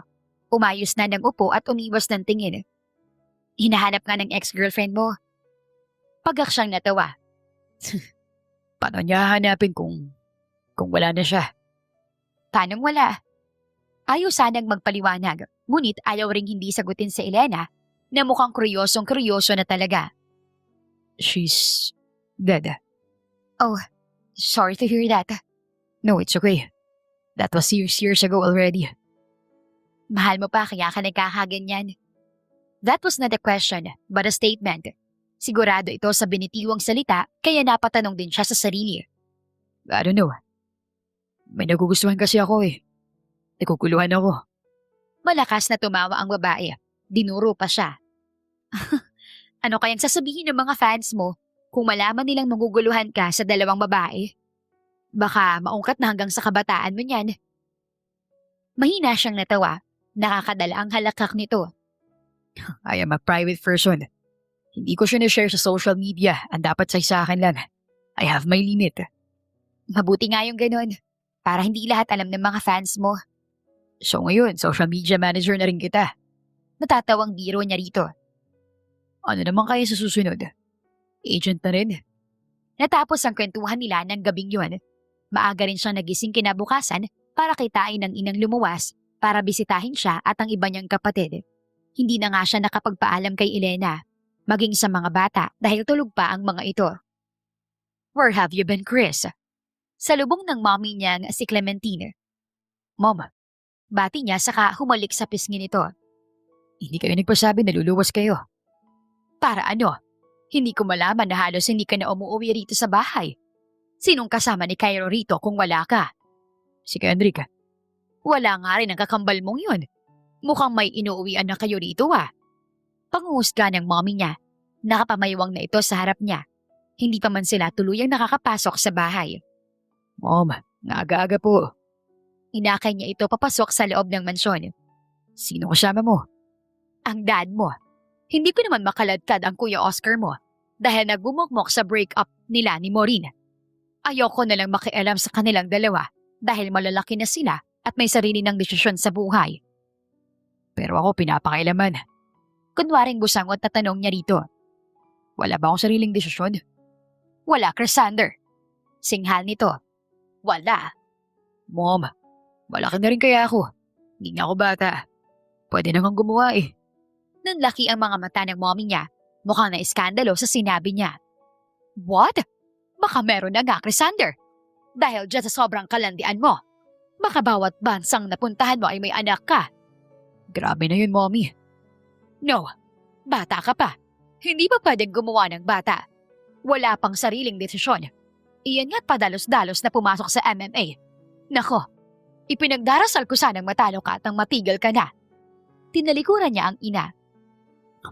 Umayos na ng upo at umiwas ng tingin. Hinahanap nga ng ex-girlfriend mo. Pagak siyang natawa. Paano niya hahanapin kung wala na siya? Tanong wala. Ayaw sanang magpaliwanag, ngunit ayaw ring hindi sagutin si Elena na mukhang kuryosong-kuryoso na talaga. She's dead. Sorry to hear that. No, it's okay. That was years ago already. Mahal mo pa kaya ka nagkakaganyan. That was not a question, but a statement. Sigurado ito sa binitiwang salita kaya napatanong din siya sa sarili. I don't know. May nagugustuhan kasi ako eh. Naguguluhan ako. Malakas na tumawa ang babae. Dinuro pa siya. Ano kayang sasabihin ng mga fans mo kung malaman nilang maguguluhan ka sa dalawang babae? Baka maungkat na hanggang sa kabataan mo niyan. Mahina siyang natawa. Nakakadala ang halakak nito. I am a private person. Hindi ko siya na-share sa social media. Ang dapat sa akin lang. I have my limit. Mabuti nga yung ganun. Para hindi lahat alam ng mga fans mo. So ngayon, social media manager na rin kita. Natatawang biro niya rito. Ano naman kaya sa susunod? Agent na rin? Natapos ang kwentuhan nila ng gabing yun. Maaga rin siyang nagising kinabukasan para kitain ng inang lumuwas para bisitahin siya at ang iba niyang kapatid. Hindi na nga siya nakapagpaalam kay Elena, maging sa mga bata dahil tulog pa ang mga ito. Where have you been, Chris? Salubong ng mommy niyang si Clementine. Mom, Bati niya saka humalik sa pisngi nito. hindi kayo nagpasabi na luluwas kayo. Para ano? Hindi ko malaman na halos hindi ka na umuwi rito sa bahay. Sinong kasama ni Cairo rito kung wala ka? Si Kendrick. Wala nga rin ang kakambal mong yun. Mukhang may inuuwian na kayo rito ah. Panguhusga ng mommy niya. Nakapamaywang na ito sa harap niya. Hindi pa man sila tuluyang nakakapasok sa bahay. Mom, aga-aga po. Inakay niya ito papasok sa loob ng mansyon. Sino kasama mo? Ang dad mo. Hindi ko naman makaladkad ang Kuya Oscar mo dahil nagbumukmok sa breakup nila ni Maureen. Ayoko na lang makialam sa kanilang dalawa dahil malalaki na sila at may sarili ng desisyon sa buhay. Pero ako pinapakailaman. Kunwaring busangot na tanong niya rito. Wala ba akong sariling desisyon? Wala, Chrysandr. Singhal nito. Wala. Mom, malaki na rin kaya ako. Hindi na ako bata. Pwede na kang gumawa eh. Nanlaki ang mga mata ng mommy niya. Mukhang na-iskandalo sa sinabi niya. What? Baka meron na nga, Chrysandr. Dahil dyan sa sobrang kalandian mo. Baka bawat bansang napuntahan mo ay may anak ka. Grabe na yun, mommy. No, bata ka pa. Hindi pa pwedeng gumawa ng bata. Wala pang sariling desisyon. Iyan nga't padalos-dalos na pumasok sa MMA. Nako, ipinagdarasal ko sanang matalo ka at nang matigil ka na. Tinalikuran niya ang ina.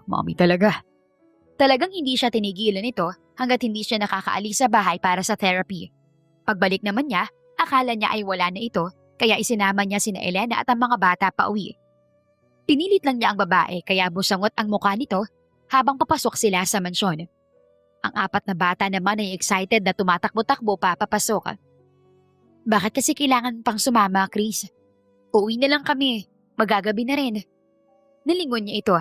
Mommy talaga. Talagang hindi siya tinigilan nito hanggat hindi siya nakakaalis sa bahay para sa therapy. Pagbalik naman niya, akala niya ay wala na ito kaya isinama niya sina Elena at ang mga bata pa uwi. Pinilit lang niya ang babae kaya busangot ang mukha nito habang papasok sila sa mansyon. Ang 4 na bata naman ay excited na tumatakbo-takbo pa papasok. Bakit kasi kailangan pang sumama, Chris? Uuwi na lang kami. Magagabi na rin. Nilingon niya ito.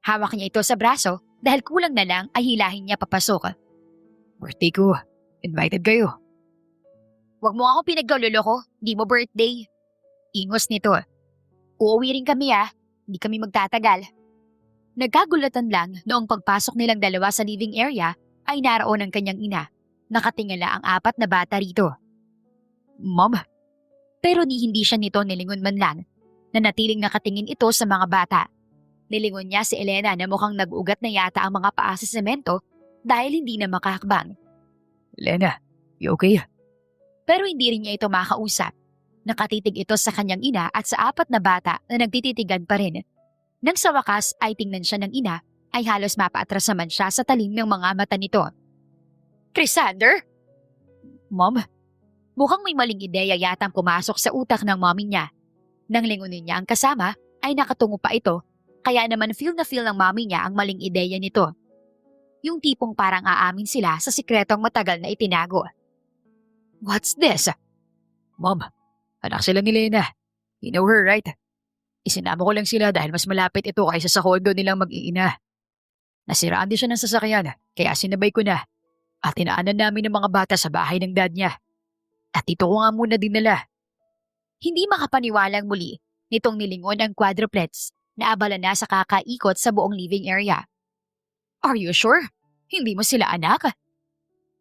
Hawak niya ito sa braso dahil kulang na lang ay hilahin niya papasok. Birthday ko. Invited kayo. Huwag mo ako pinagloloko. Di mo birthday. Ingos nito. Uuwi rin kami Di kami magtatagal. Nagkagulatan lang noong pagpasok nilang dalawa sa living area ay naroon ang kanyang ina. Nakatingala ang 4 na bata rito. Mom, Pero hindi siya nito nilingon man lang. Nanatiling nakatingin ito sa mga bata. Nilingon niya si Elena na mukhang nag-ugat na yata ang mga paa sa semento dahil hindi na makakbang. Elena, you okay? Pero hindi rin niya ito makausap. Nakatitig ito sa kanyang ina at sa 4 na bata na nagtititigan pa rin. Nang sa wakas ay tingnan siya ng ina, ay halos mapaatras naman siya sa talim ng mga mata nito. Chrysandr? Mom, Mukhang may maling ideya yatang pumasok sa utak ng mommy niya. Nang lingunin niya ang kasama, ay nakatungo pa ito, kaya naman feel na feel ng mommy niya ang maling ideya nito. Yung tipong parang aamin sila sa sikretong matagal na itinago. what's this? Mom, anak sila ni Lena. You know her, right? Isinama ko lang sila dahil mas malapit ito kaysa sa condo nilang mag-iina. Nasiraan din siya ng sasakyan, kaya sinabay ko na. At tinaanan namin ng mga bata sa bahay ng dad niya. At ito ko nga muna dinala. Hindi makapaniwalang muli nitong nilingon ang quadruplets na abala na sa kakaikot sa buong living area. Are you sure? Hindi mo sila anak?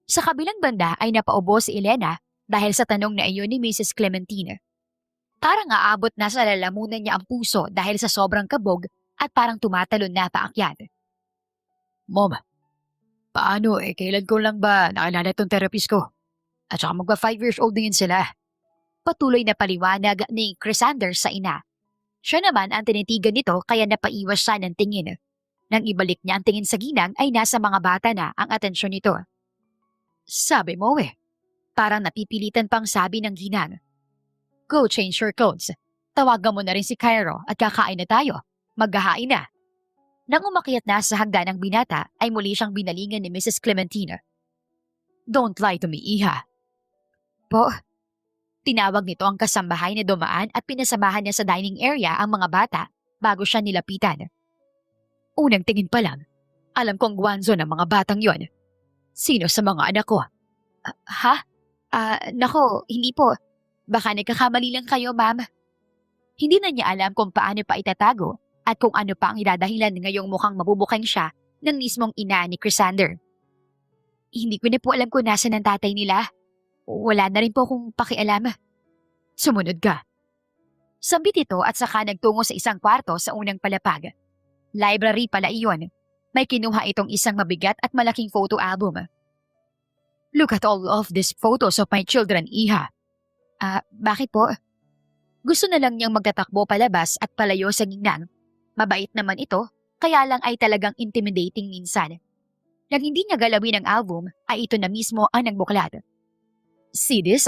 Sa kabilang banda ay napaubo si Elena dahil sa tanong na iyon ni Mrs. Clementine. Parang aabot na sa lalamunan niya ang puso dahil sa sobrang kabog at parang tumatalon na paakyat. Mom, paano kailan ko lang ba nakilala itong therapist ko? At saka magba 5 years old na yun sila. Patuloy na paliwanag ni Chrysandr sa ina. Siya naman ang tinitigan nito kaya napaiwas siya ng tingin. Nang ibalik niya ang tingin sa ginang ay nasa mga bata na ang atensyon nito. Sabi mo parang napipilitan pang sabi ng ginang. Go change your clothes. Tawagan mo na rin si Cairo at kakain na tayo. Maghahain na. Nang umakyat na sa hagdan ng binata ay muli siyang binalingan ni Mrs. Clementine. Don't lie to me, Iha. Po, tinawag nito ang kasambahay na dumaan at pinasamahan niya sa dining area ang mga bata bago siya nilapitan. Unang tingin pa lang, alam kong Guanzo ng mga batang yon. Sino sa mga anak ko? Nako, hindi po. Baka nagkakamali lang kayo, ma'am. Hindi na niya alam kung paano pa itatago at kung ano pa ang idadahilan ngayong mukhang mabubukang siya ng mismong ina ni Chrysandr. Hindi ko na po alam kung nasa ng tatay nila. Wala na rin po akong pakialam. Sumunod ka. Sambit ito at saka nagtungo sa isang kwarto sa unang palapag. Library pala iyon. May kinuha itong isang mabigat at malaking photo album. Look at all of these photos of my children, Iha. Bakit po? Gusto na lang niyang magtatakbo palabas at palayo sa ginang. Mabait naman ito, kaya lang ay talagang intimidating minsan. Nang hindi niya galawin ang album, ay ito na mismo ang nagbuklat. See this?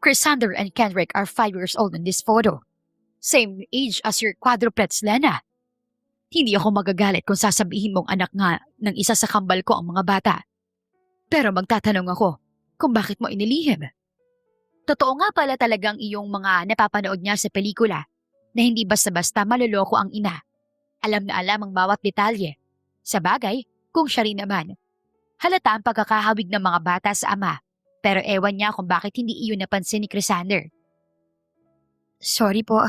Chrysandr and Kendrick are 5 years old in this photo. Same age as your quadruplets, Lena. Hindi ako magagalit kung sasabihin mong anak nga ng isa sa kambal ko ang mga bata. Pero magtatanong ako kung bakit mo inilihim. Totoo nga pala talagang iyong mga napapanood niya sa pelikula na hindi basta-basta maloloko ang ina. Alam na alam ang bawat detalye. Sa bagay, kung siya rin naman. Halata ang pagkakahawig ng mga bata sa ama, pero ewan niya kung bakit hindi iyon napansin ni Crisander. Sorry po.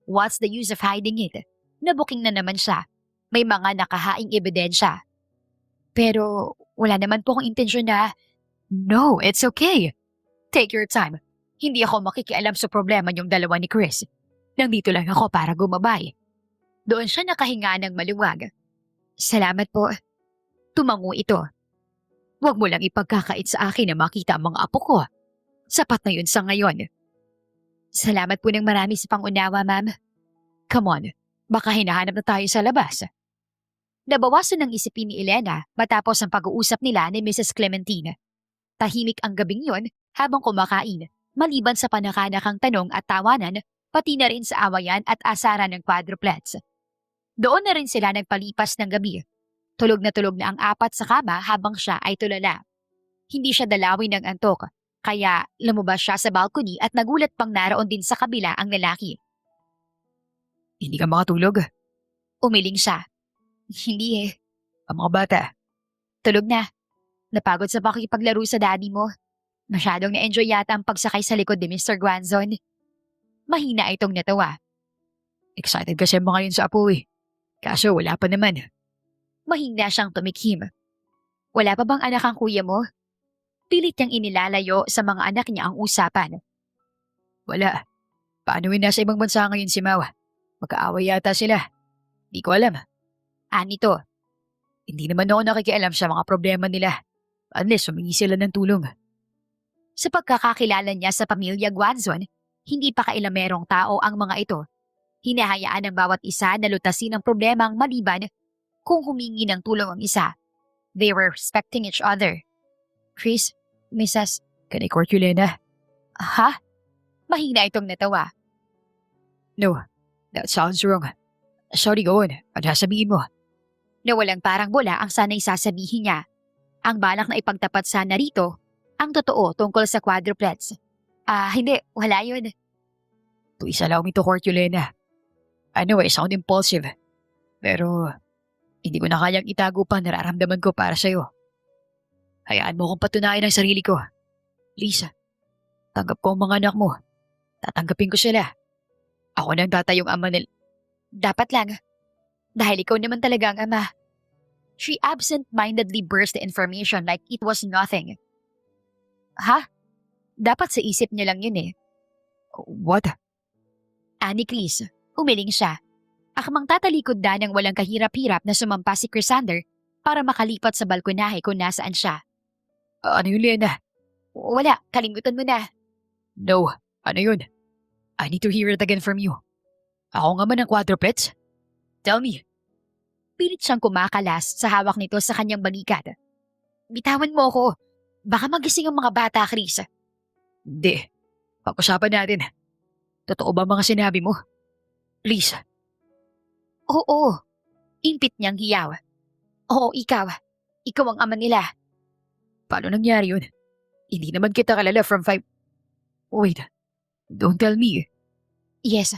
What's the use of hiding it? Nabuking na naman siya. May mga nakahaing ebidensya. Pero wala naman po akong intensyon na, no, it's okay. Take your time. Hindi ako makikialam sa problema niyong dalawa ni Chris. Nandito lang ako para gumabay. Doon siya nakahinga ng maluwag. Salamat po. Tumango ito. Huwag mo lang ipagkakait sa akin na makita ang mga apo ko. Sapat na yun sa ngayon. Salamat po ng marami sa pangunawa, ma'am. Come on, baka hinahanap na tayo sa labas. Nabawasan ng isipin ni Elena matapos ang pag-uusap nila ni Mrs. Clementine. Tahimik ang gabing yon habang kumakain, maliban sa panakanakang tanong at tawanan, pati na rin sa awayan at asaran ng quadruplets. Doon na rin sila nagpalipas ng gabi. Tulog na ang apat sa kama habang siya ay tulala. Hindi siya dalawin ng antok, kaya lumabas siya sa balcony at nagulat pang naroon din sa kabila ang lalaki. Hindi ka makatulog? Umiling siya. Hindi eh. Ang mga bata? Tulog na. Napagod sa pakikipaglaro sa daddy mo. Masyadong na-enjoy yata ang pagsakay sa likod ni Mr. Guanzon. Mahina itong natawa. Excited kasi ang mga yun sa apo eh. Kaso wala pa naman. Mahina siyang tumikhim. Wala pa bang anak ang kuya mo? Pilit niyang inilalayo sa mga anak niya ang usapan. Wala. Paano nasa ibang bansa ngayon si Mau? Magkaaway yata sila. Di ko alam. Anito, Hindi naman ako nakikialam sa mga problema nila. Unless humingi sila ng tulong. sa pagkakakilala niya sa pamilya Guanzon, hindi pa kailamerong tao ang mga ito. Hinahayaan ng bawat isa na lutasin ang problemang maliban kung humingi ng tulong ang isa. They were respecting each other. Chris, Mrs. Can I court you, Lena? Ha? Mahina itong natawa. No, that sounds wrong. Sorry, go on. Ano sasabihin mo? Na walang parang bola ang sana'y sasabihin niya. Ang balak na ipagtapat sana rito, ang totoo tungkol sa quadruplets. Hindi, wala yun. Please allow me to court you, Lena. I know I sound impulsive. Pero, hindi ko na kayang itago pa nararamdaman ko para sa'yo. Hayaan mo akong patunayan ang sarili ko. Lisa, tanggap ko ang mga anak mo. Tatanggapin ko sila. Ako na ang tatayong ama nila. Dapat lang. Dahil ikaw naman talaga ang ama. She absent-mindedly burst the information like it was nothing. Ha? Dapat sa isip niya lang yun eh. What? Ani Chris, umiling siya. Akmang tatalikod na ng walang kahirap-hirap na sumampa si Crisander para makalipat sa balkonahe kung nasaan siya. Ano yun, Lena? Wala, kalimutan mo na. No, ano yun? I need to hear it again from you. Ako nga man ang quadruplets? Tell me. Pilit siyang kumakalas sa hawak nito sa kanyang balikat. Bitawan mo ako. Baka magising ang mga bata, Chris. Hindi. Pag-usapan natin. Totoo ba mga sinabi mo? Please. Oo. Impit niyang hiyaw. Oo, ikaw. Ikaw ang ama nila. Paano nangyari yun? Hindi naman kita kalala from 5... Wait. Don't tell me. Yes.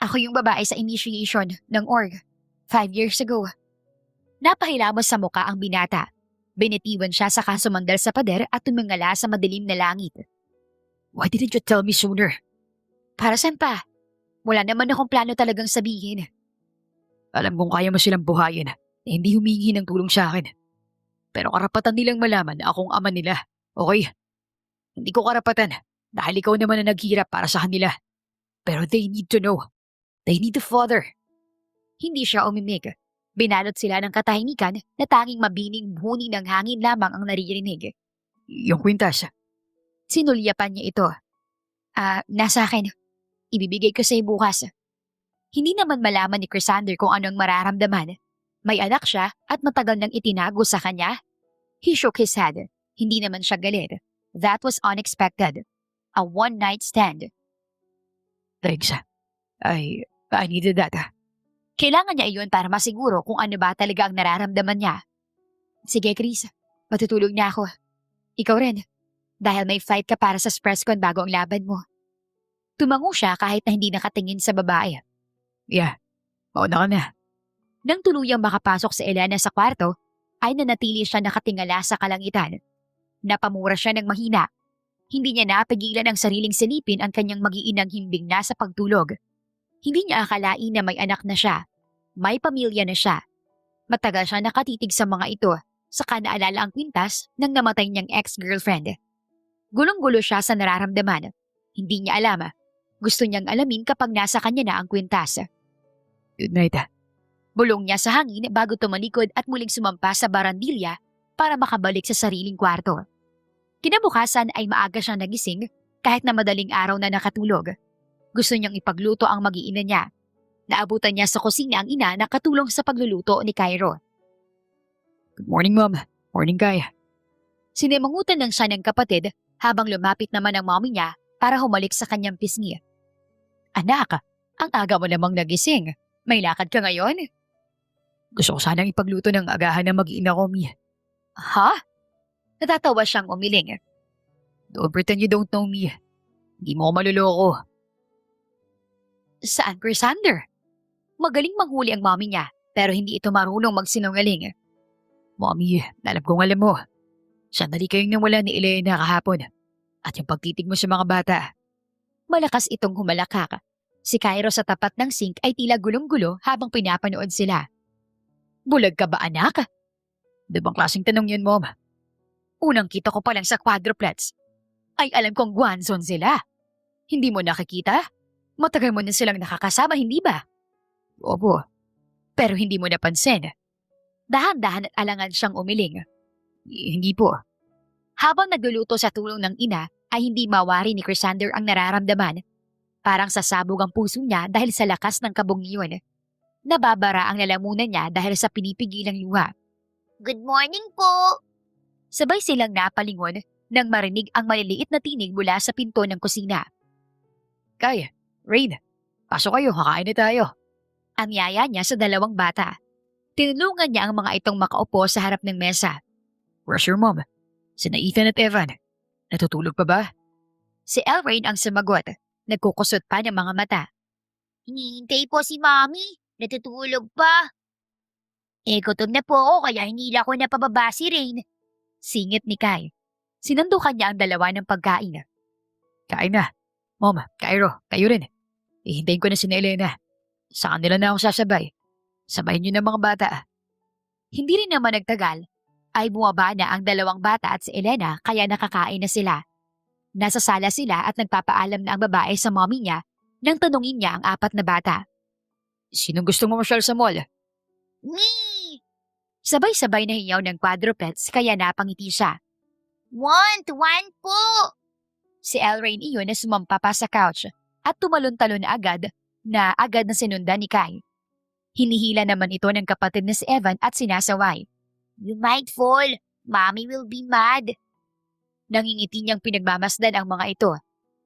Ako yung babae sa initiation ng org 5 years ago. Napahilamos sa muka ang binata. Binitiwan siya sa kasumandal sa pader at tumingala sa madilim na langit. Why didn't you tell me sooner? Para saan pa? Wala naman akong plano talagang sabihin. Alam kong kaya mo silang buhayin na hindi humingi ng tulong sa akin. Pero karapatan nilang malaman na akong ama nila. Okay? Hindi ko karapatan dahil ikaw naman ang naghirap para sa kanila. Pero they need to know. They need a father. Hindi siya umimik. Binalot sila ng katahimikan na tanging mabining huni ng hangin lamang ang naririnig. Yung kwintas. Sinulyapan niya ito. Nasa akin. Ibibigay ko sa'yo bukas. Hindi naman malaman ni Crisander kung anong mararamdaman. May anak siya at matagal nang itinago sa kanya. He shook his head. Hindi naman siya galit. That was unexpected. A one-night stand. Thanks. I needed that. Kailangan niya iyon para masiguro kung ano ba talaga ang nararamdaman niya. Sige, Chris. Matutulog na ako. Ikaw rin. Dahil may fight ka para sa Spresscon bago ang laban mo. Tumango siya kahit na hindi nakatingin sa babae. Yeah. Mauna ka na. Nang tuluyang makapasok si Elena sa kwarto, ay nanatili siya nakatingala sa kalangitan. Napamura siya ng mahina. Hindi niya napigilan ang sariling silipin ang kanyang mag-iinang himbing na sa pagtulog. Hindi niya akalain na may anak na siya. May pamilya na siya. Matagal siya nakatitig sa mga ito, saka naalala ang kwintas ng namatay niyang ex-girlfriend. Gulong-gulo siya sa nararamdaman. Hindi niya alam. Gusto niyang alamin kapag nasa kanya na ang kwintas. Good night. Bulong niya sa hangin bago tumalikod at muling sumampa sa barandilya para makabalik sa sariling kwarto. Kinabukasan ay maaga siyang nagising kahit na madaling araw na nakatulog. Gusto niyang ipagluto ang mag-iina niya. Naabutan niya sa kusina ang ina na katulong sa pagluluto ni Cairo. Good morning, Mom. Morning, Kai. Sinimangutan lang siya ng kapatid habang lumapit naman ang mommy niya para humalik sa kanyang pisngi. Anak, ang aga mo namang nagising. May lakad ka ngayon? Gusto ko sanang ipagluto ng agahan ng mag-iina ko, Mi. Ha? Natatawa siyang umiling. Don't pretend you don't know me. Hindi mo ako maluloko. Saan, Chrysander? Magaling manghuli ang mommy niya pero hindi ito marunong magsinungaling. Mommy, alam kong alam mo. Sandali kayong nawala ni Elena kahapon. At yung pagtitig mo sa mga bata. Malakas itong humalakak. Si Cairo sa tapat ng sink ay tila gulong-gulo habang pinapanood sila. Bulag ka ba, anak? Di bang klaseng tanong yun, Mom? Unang kita ko pa lang sa quadruplets. Ay alam kong Guanzon sila. Hindi mo nakikita? Matagal mo na silang nakakasama, hindi ba? Opo. Pero hindi mo napansin. Dahan-dahan at alangan siyang umiling. Hindi po. Habang nagluluto sa tulong ng ina, ay hindi mawari ni Chrysander ang nararamdaman. Parang sasabog ang puso niya dahil sa lakas ng kabog niyon. Nababara ang lalamunan niya dahil sa pinipigilang luha. Good morning po. Sabay silang napalingon nang marinig ang maliliit na tinig mula sa pinto ng kusina. Kai, Rain, pasok kayo, kakain na tayo. Ang yaya niya sa dalawang bata. Tinulungan niya ang mga itong makaupo sa harap ng mesa. Where's your mom? Sina Ethan at Evan. Natutulog pa ba? Si Elrain ang sumagot. Nagkukusot pa ng mga mata. Hinihintay po si Mommy. Natutulog pa. Gutom na po ako kaya hinila ko na pababa si Rain. Singit ni Kai. Sinundukan niya ang dalawa ng pagkain. Kain na. Mom, Cairo, kayo rin. Ihintayin ko na si Elena. Sa kanila na ako sasabay. Sabayin niyo ng mga bata. Hindi rin naman nagtagal, ay bumaba na ang dalawang bata at si Elena kaya nakakain na sila. Nasa sala sila at nagpapaalam na ang babae sa mommy niya nang tanungin niya ang apat na bata. Sinong gusto mo masyal sa mall? Me! Sabay-sabay na hiyaw ng quadrupeds kaya napangiti siya. Want po! Si Elrain iyon na sumampa pa sa couch at tumalon-talon na agad na sinundan ni Kai. Hinihila naman ito ng kapatid na si Evan at sinasaway. You might fall. Mommy will be mad. Nangingiti niyang pinagmamasdan ang mga ito.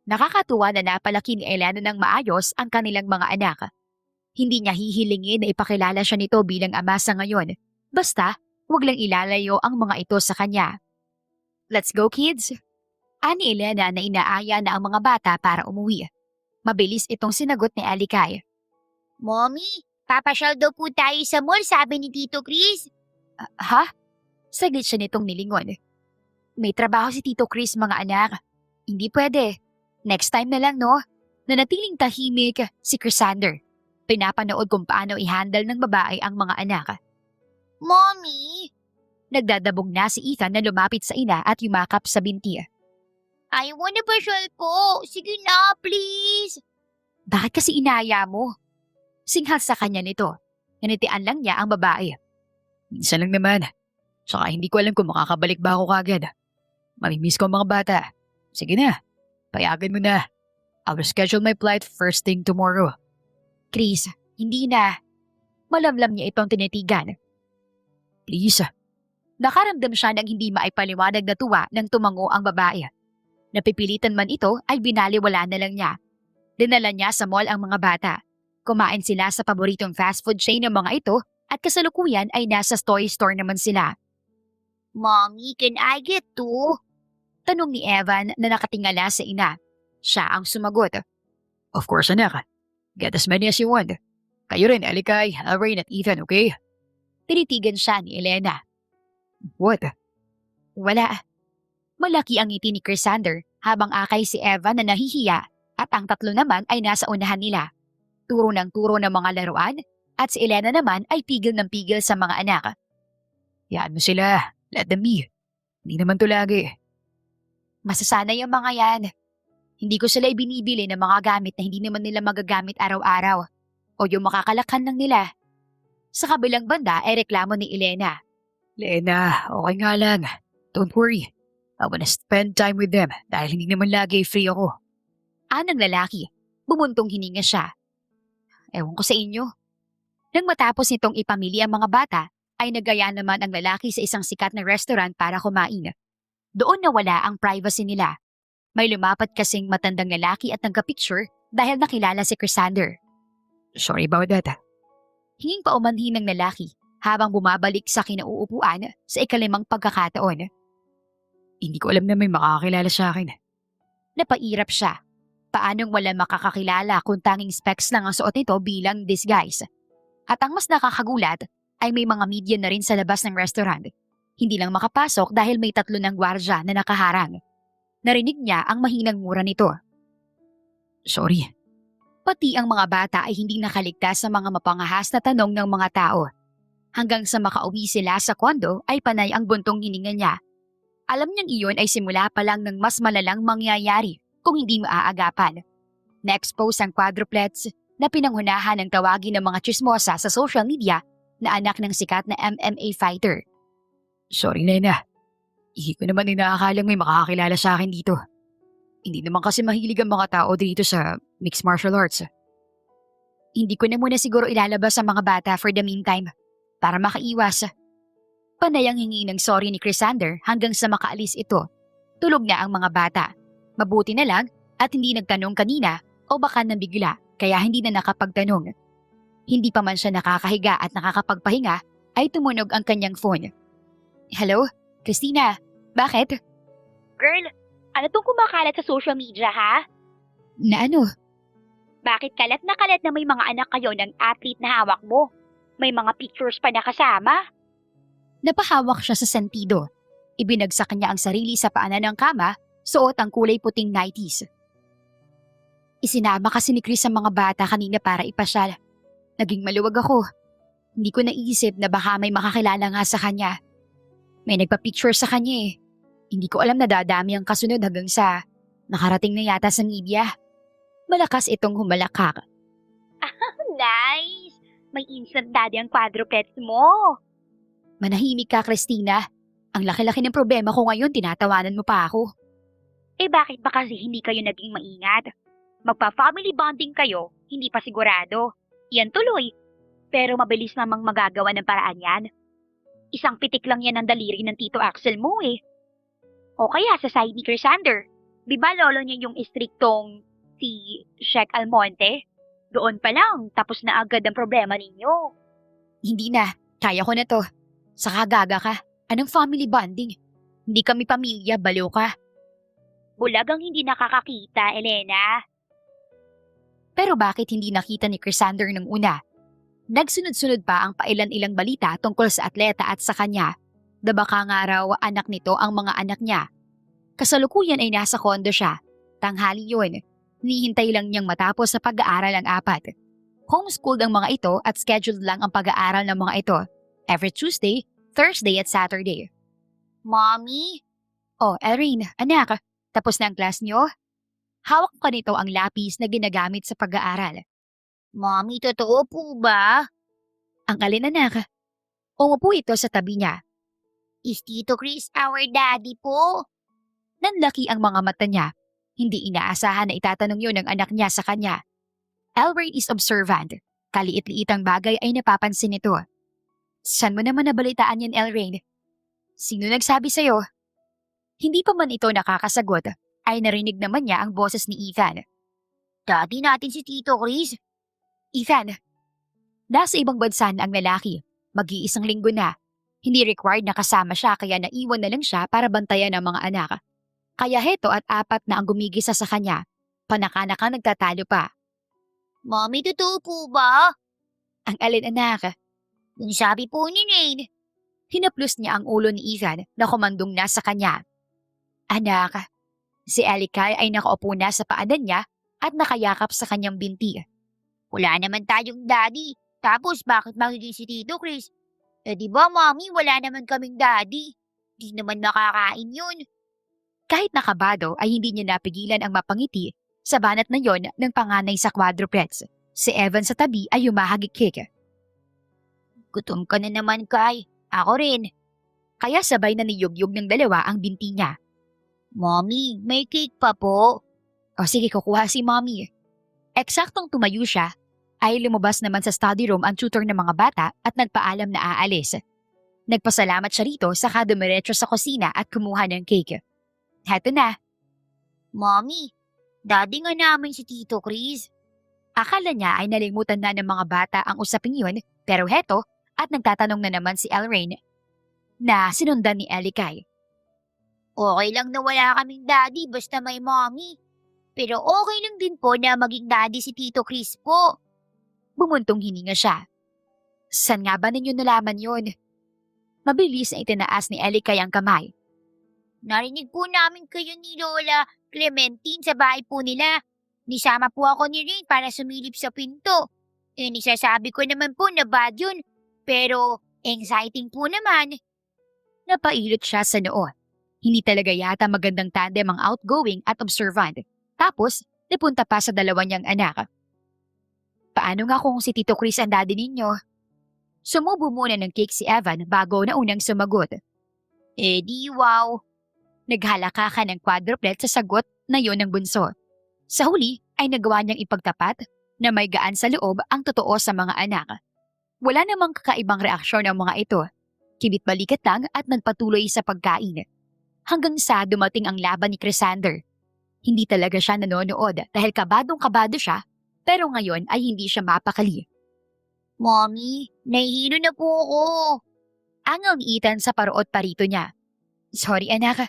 Nakakatuwa na napalaki ni Elena ng maayos ang kanilang mga anak. Hindi niya hihilingin na ipakilala siya nito bilang ama sa ngayon. Basta, huwag lang ilalayo ang mga ito sa kanya. Let's go, kids! Ani Elena na inaaya na ang mga bata para umuwi. Mabilis itong sinagot ni Alikay. Mommy, papasyal daw po tayo sa mall, sabi ni Tito Chris. Ha? Saglit siya nitong nilingon. May trabaho si Tito Chris, mga anak. Hindi pwede. Next time na lang, no? Nanatiling tahimik si Chrysander. Pinapanood kung paano i-handle ng babae ang mga anak. Mommy, Nagdadabog na si Ethan na lumapit sa ina at yumakap sa binti. I wanna pasyal po. Sige na, please. Bakit kasi inaya mo? Singhal sa kanya nito. Nanitian lang niya ang babae. Minsan lang naman. Saka hindi ko alam kung makakabalik ba ako kagad. Mamimiss ko ang mga bata. Sige na, payagan mo na. I will schedule my flight first thing tomorrow. Chris, hindi na. Malamlam niya itong tinitigan. Please. Nakaramdam siya ng hindi maipaliwanag na tuwa nang tumango ang babae. Napipilitan man ito ay binaliwala na lang niya. Dinala niya sa mall ang mga bata. Kumain sila sa paboritong fast food chain ng mga ito at kasalukuyan ay nasa toy store naman sila. Mommy, can I get two? Tanong ni Evan na nakatingala sa ina. Siya ang sumagot. Of course, anak. Get as many as you want. Kayo rin, Alikay, Rain at Ethan, okay? Tinitigan siya ni Elena. What? Wala. Malaki ang ngiti ni Crisander habang akay si Eva na nahihiya at ang tatlo naman ay nasa unahan nila. Turo ng turo ng mga laruan at si Elena naman ay pigil ng pigil sa mga anak. Yan mo sila. Let them be. Hindi naman to lagi. Masasanay ang mga yan. Hindi ko sila ibinibili ng mga gamit na hindi naman nila magagamit araw-araw o yung makakalakhan lang nila. Sa kabilang banda ay reklamo ni Elena. Lena, okay nga lang. Don't worry. I wanna spend time with them dahil hindi naman lagi free ako. Anang lalaki, bumuntong hininga siya. Ewan ko sa inyo. Nang matapos nitong ipamili ang mga bata, ay nagaya naman ang lalaki sa isang sikat na restaurant para kumain. Doon nawala ang privacy nila. May lumapat kasing matandang lalaki at nagka-picture dahil nakilala si Crisander. Sorry about that. Hinging paumanhin ng lalaki habang bumabalik sa kinauupuan sa ikalimang pagkakataon. Hindi ko alam na may makakakilala sa akin. Napairap siya. Paanong wala makakakilala kung tanging specs lang ang suot nito bilang disguise? At ang mas nakakagulat ay may mga media na rin sa labas ng restaurant. Hindi lang makapasok dahil may 3 ng gwardya na nakaharang. Narinig niya ang mahinang mura nito. Sorry. Pati ang mga bata ay hindi nakaligtas sa mga mapangahas na tanong ng mga tao. Hanggang sa makauwi sila sa kondo ay panay ang buntong hininga niya. Alam niyang iyon ay simula pa lang ng mas malalang mangyayari kung hindi maaagapan. Na-expose ang quadruplets na pinanghunahan ng tawagin ng mga chismosa sa social media na anak ng sikat na MMA fighter. Sorry, Lena. Hindi ko naman inaakalang may makakakilala sa akin dito. Hindi naman kasi mahilig ang mga tao dito sa mixed martial arts. Hindi ko na muna siguro ilalabas ang mga bata for the meantime para makaiwas. Panay ang hingi ng sorry ni Crisander hanggang sa makaalis ito. Tulog na ang mga bata. Mabuti na lang at hindi nagtanong kanina o baka nabigla kaya hindi na nakapagtanong. Hindi pa man siya nakakahiga at nakakapagpahinga ay tumunog ang kanyang phone. Hello? Christina? Bakit? Girl, ano tong kumakalat sa social media, ha? Na ano? Bakit kalat na may mga anak kayo ng athlete na hawak mo? May mga pictures pa na kasama? Napahawak siya sa sentido. Ibinagsak niya ang sarili sa paanan ng kama, suot ang kulay puting nighties. Isinama kasi ni Chris ang mga bata kanina para ipasyal. Naging maluwag ako. Hindi ko naisip na baka may makakilala nga sa kanya. May nagpa-picture sa kanya eh. Hindi ko alam na dadami ang kasunod hanggang sa nakarating na yata sa media. Malakas itong humalakak. Nice! May instant daddy ang quadruplets mo. Manahimik ka, Christina. Ang laki-laki ng problema ko ngayon, tinatawanan mo pa ako. Eh bakit ba kasi hindi kayo naging maingat? Magpa-family bonding kayo, hindi pa sigurado. Yan tuloy. Pero mabilis namang magagawa ng paraan yan. Isang pitik lang yan ang daliri ng Tito Axel mo eh. O kaya sa side ni Crisander. Di ba lolo niya yung istriktong si Sheik Almonte? Doon pa lang, tapos na agad ang problema ninyo. Hindi na. Kaya ko na to. Saka gaga ka. Anong family bonding? Hindi kami pamilya, baliw ka. Bulagang hindi nakakakita, Elena. Pero bakit hindi nakita ni Crisander nung una? Nagsunod-sunod pa ang pailan-ilang balita tungkol sa atleta at sa kanya. Na baka nga raw anak nito ang mga anak niya. Kasalukuyan ay nasa kondo siya. Tanghali yun. Hinihintay lang niyang matapos sa pag-aaral ang 4. Homeschooled ang mga ito at scheduled lang ang pag-aaral ng mga ito. Every Tuesday, Thursday at Saturday. Mommy? Oh, Elrene, anak, tapos na ang class niyo? Hawak pa nito ang lapis na ginagamit sa pag-aaral. Mommy, totoo po ba? Ang alin, anak? Umupo ito sa tabi niya. Is Tito Chris our daddy po? Nanlaki ang mga mata niya. Hindi inaasahan na itatanong yun ng anak niya sa kanya. Elrain is observant. Kaliit-liit ang bagay ay napapansin nito. Saan mo naman nabalitaan yan, Elrain? Sino nagsabi sa'yo? Hindi pa man ito nakakasagot, ay narinig naman niya ang boses ni Ethan. Daddy natin si Tito Chris. Ethan, nasa ibang bansa na ang lalaki. Mag-iisang linggo na. Hindi required na kasama siya kaya naiwan na lang siya para bantayan ang mga anak. Kaya heto at 4 na ang gumigisa sa kanya. Panaka-naka nagtatalo pa. Mommy, totoo po ba? Ang alin, anak? Yung sabi po ni Rain. Hinaplos niya ang ulo ni Ethan na kumandong na sa kanya. Anak, si Alikay ay nakaupo na sa paanan niya at nakayakap sa kanyang binti. Wala naman tayong daddy. Tapos bakit magiging si Tito Chris? Di ba, Mommy, wala naman kaming daddy. Di naman makakain yun. Kahit nakabado ay hindi niya napigilan ang mapangiti sa banat na yon ng panganay sa quadruplets. Si Evan sa tabi ay humahagikik. Gutom ka na naman, Kai. Ako rin. Kaya sabay na niyugyug ng dalawa ang binti niya. Mommy, may cake pa po. O sige, kukuha si Mommy. Eksaktong tumayo siya, ay lumabas naman sa study room ang tutor ng mga bata at nagpaalam na aalis. Nagpasalamat siya rito saka dumiretso sa kusina at kumuha ng cake. Heto na. Mommy, daddy nga namin si Tito Chris. Akala niya ay nalimutan na ng mga bata ang usaping yun, pero heto at nagtatanong na naman si Elrain na sinundan ni Alikay. Okay lang na wala kaming daddy basta may mommy. Pero okay lang din po na maging daddy si Tito Chris po. Bumuntong hininga siya. San nga ba ninyo nalaman yun? Mabilis na itinaas ni Alikay ang kamay. Narinig po namin kayo ni Lola Clementine sa bahay po nila. Nisama po ako ni Rain para sumilip sa pinto. Nisasabi ko naman po na bad yun. Pero exciting po naman. Napailot siya sa noo. Hindi talaga yata magandang tandem ang outgoing at observant. Tapos, napunta pa sa dalawa niyang anak. Paano nga kung si Tito Chris ang daddy ninyo? Sumubo muna ng cake si Evan bago na unang sumagot. Di wow. Naghalaka ng quadruplet sa sagot na yon ng bunso. Sa huli ay nagawa niyang ipagtapat na may gaan sa loob ang totoo sa mga anak. Wala namang kakaibang reaksyon ng mga ito. Kibit-balikat lang at nagpatuloy sa pagkain. Hanggang sa dumating ang laban ni Crisander. Hindi talaga siya nanonood dahil kabadong-kabado siya, pero ngayon ay hindi siya mapakali. Mommy, nahihilo na po ako. Angang ni Ethan sa parot parito niya. Sorry anak.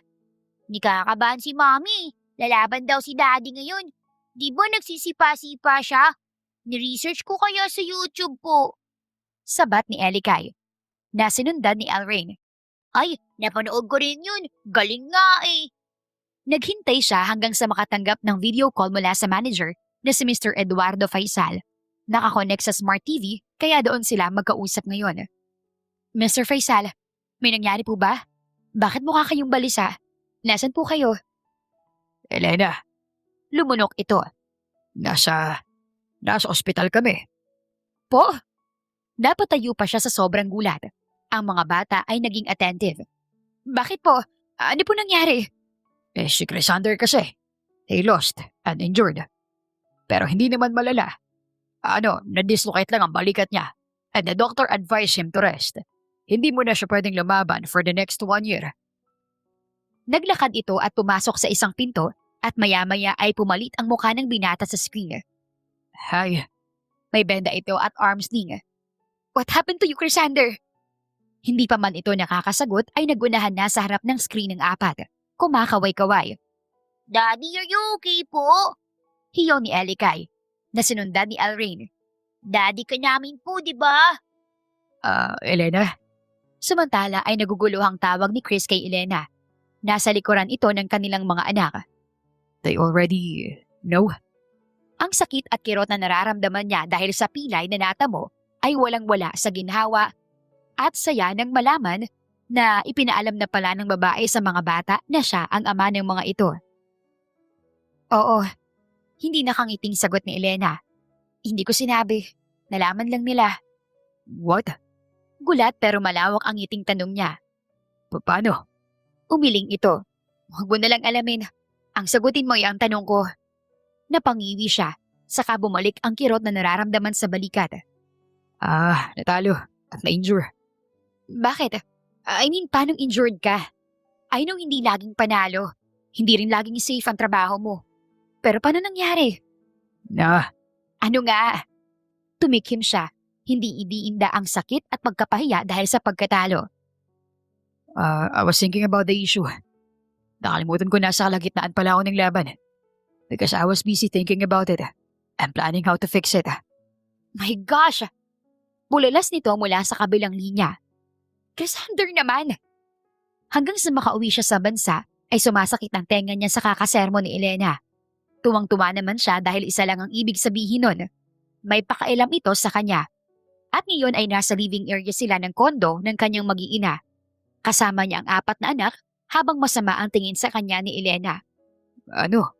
Nikakabahan si Mommy. Lalaban daw si Daddy ngayon. Di ba nagsisipa-sipa siya? Ni-research ko kaya sa YouTube po. Sabat ni Alikay. Nasinundan ni Elrain. Ay, napanood ko rin yun. Galing nga eh. Naghintay siya hanggang sa makatanggap ng video call mula sa manager na si Mr. Eduardo Faisal. Nakakonect sa Smart TV kaya doon sila magkausap ngayon. Mr. Faisal, may nangyari po ba? Bakit mukha kayong balisa? Nasaan po kayo? Elena, Lumunok ito. nasa ospital kami. Po? Napatayo pa siya sa sobrang gulat. Ang mga bata ay naging attentive. Bakit po? Ano po nangyari? Si Crisander kasi, he lost and injured. Pero hindi naman malala. Na-dislocate lang ang balikat niya. And the doctor advised him to rest. Hindi mo na siya pwedeng lumaban for the next 1 year. Naglakad ito at pumasok sa isang pinto at maya-maya ay pumalit ang mukha ng binata sa screen. Hay, May benda ito at arm's sling. What happened to you, Crisander? Hindi pa man ito nakakasagot ay nagunahan na sa harap ng screen ng apat. Kumakaway-kaway. Daddy, are you okay po? Hiyaw ni Alikay. Nasinundan ni Elrain. Daddy ka namin po, di ba? Elena, Samantala ay naguguluhang tawag ni Chris kay Elena. Nasa likuran ito ng kanilang mga anak. they already know? Ang sakit at kirot na nararamdaman niya dahil sa pilay na natamo ay walang-wala sa ginhawa at saya nang malaman na ipinaalam na pala ng babae sa mga bata na siya ang ama ng mga ito. Oo, hindi nakangiting sagot ni Elena. Hindi ko sinabi. Nalaman lang nila. What? Gulat pero malawak ang ngiting tanong niya. Paano? Umiling ito. Huwag mo nalang alamin. Ang sagutin mo ay ang tanong ko. Napangiwi siya, saka bumalik ang kirot na nararamdaman sa balikat. Natalo at na-injure. Bakit? I mean, paanong injured ka? I know hindi laging panalo. Hindi rin laging safe ang trabaho mo. Pero paano nangyari? Ano nga? Tumikim siya. Hindi idiinda ang sakit at pagkapahiya dahil sa pagkatalo. I was thinking about the issue. Nakalimutan ko nasa kalagitnaan pala ako ng laban. Because I was busy thinking about it and planning how to fix it. My gosh! Bulalas nito mula sa kabilang linya. Cassandra naman! Hanggang sa makauwi siya sa bansa, ay sumasakit ang tenga niya sa kakasermo ni Elena. Tuwang-tuwa naman siya dahil isa lang ang ibig sabihin nun. May pakailam ito sa kanya. At ngayon ay nasa living area sila ng kondo ng kanyang mag-iina. Kasama niya ang 4 na anak habang masama ang tingin sa kanya ni Elena. Ano?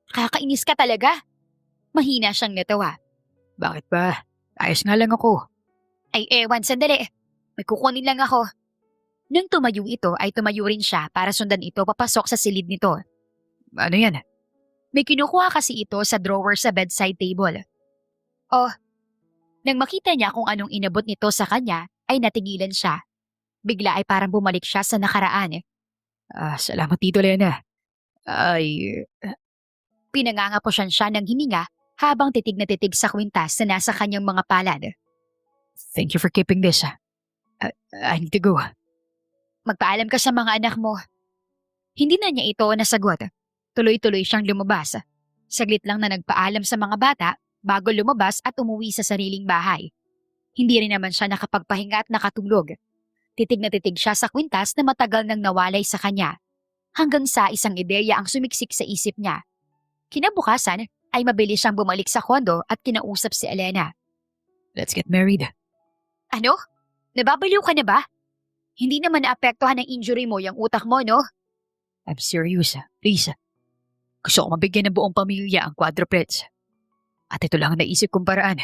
Kakainis ka talaga? Mahina siyang natawa. Bakit ba? Ayos nga lang ako. Ay ewan, sandali. May kukunin lang ako. Nang tumayo ito ay tumayo rin siya para sundan ito papasok sa silid nito. Ano yan? May kinukuha kasi ito sa drawer sa bedside table. Oh, nang makita niya kung anong inabot nito sa kanya ay natigilan siya. Bigla ay parang bumalik siya sa nakaraan. Salamat Tito Lena. Ay, Pinangangaposyan siya ng hininga habang titig na titig sa kwintas na nasa kanyang mga palad. thank you for keeping this. I need to go. Magpaalam ka sa mga anak mo. Hindi na niya ito nasagot. Tuloy-tuloy siyang lumabas. Saglit lang na nagpaalam sa mga bata bago lumabas at umuwi sa sariling bahay. Hindi rin naman siya nakapagpahinga at nakatulog. Titig na titig siya sa kwintas na matagal nang nawalay sa kanya. Hanggang sa isang ideya ang sumiksik sa isip niya. Kinabukasan ay mabilis siyang bumalik sa kondo at kinausap si Elena. Let's get married. Ano? Nababaliw ka na ba? Hindi naman naapektuhan ng injury mo yung utak mo, no? I'm serious. Please. Gusto ko mabigyan ng buong pamilya ang quadruplets. At ito lang ang naisip kong paraan.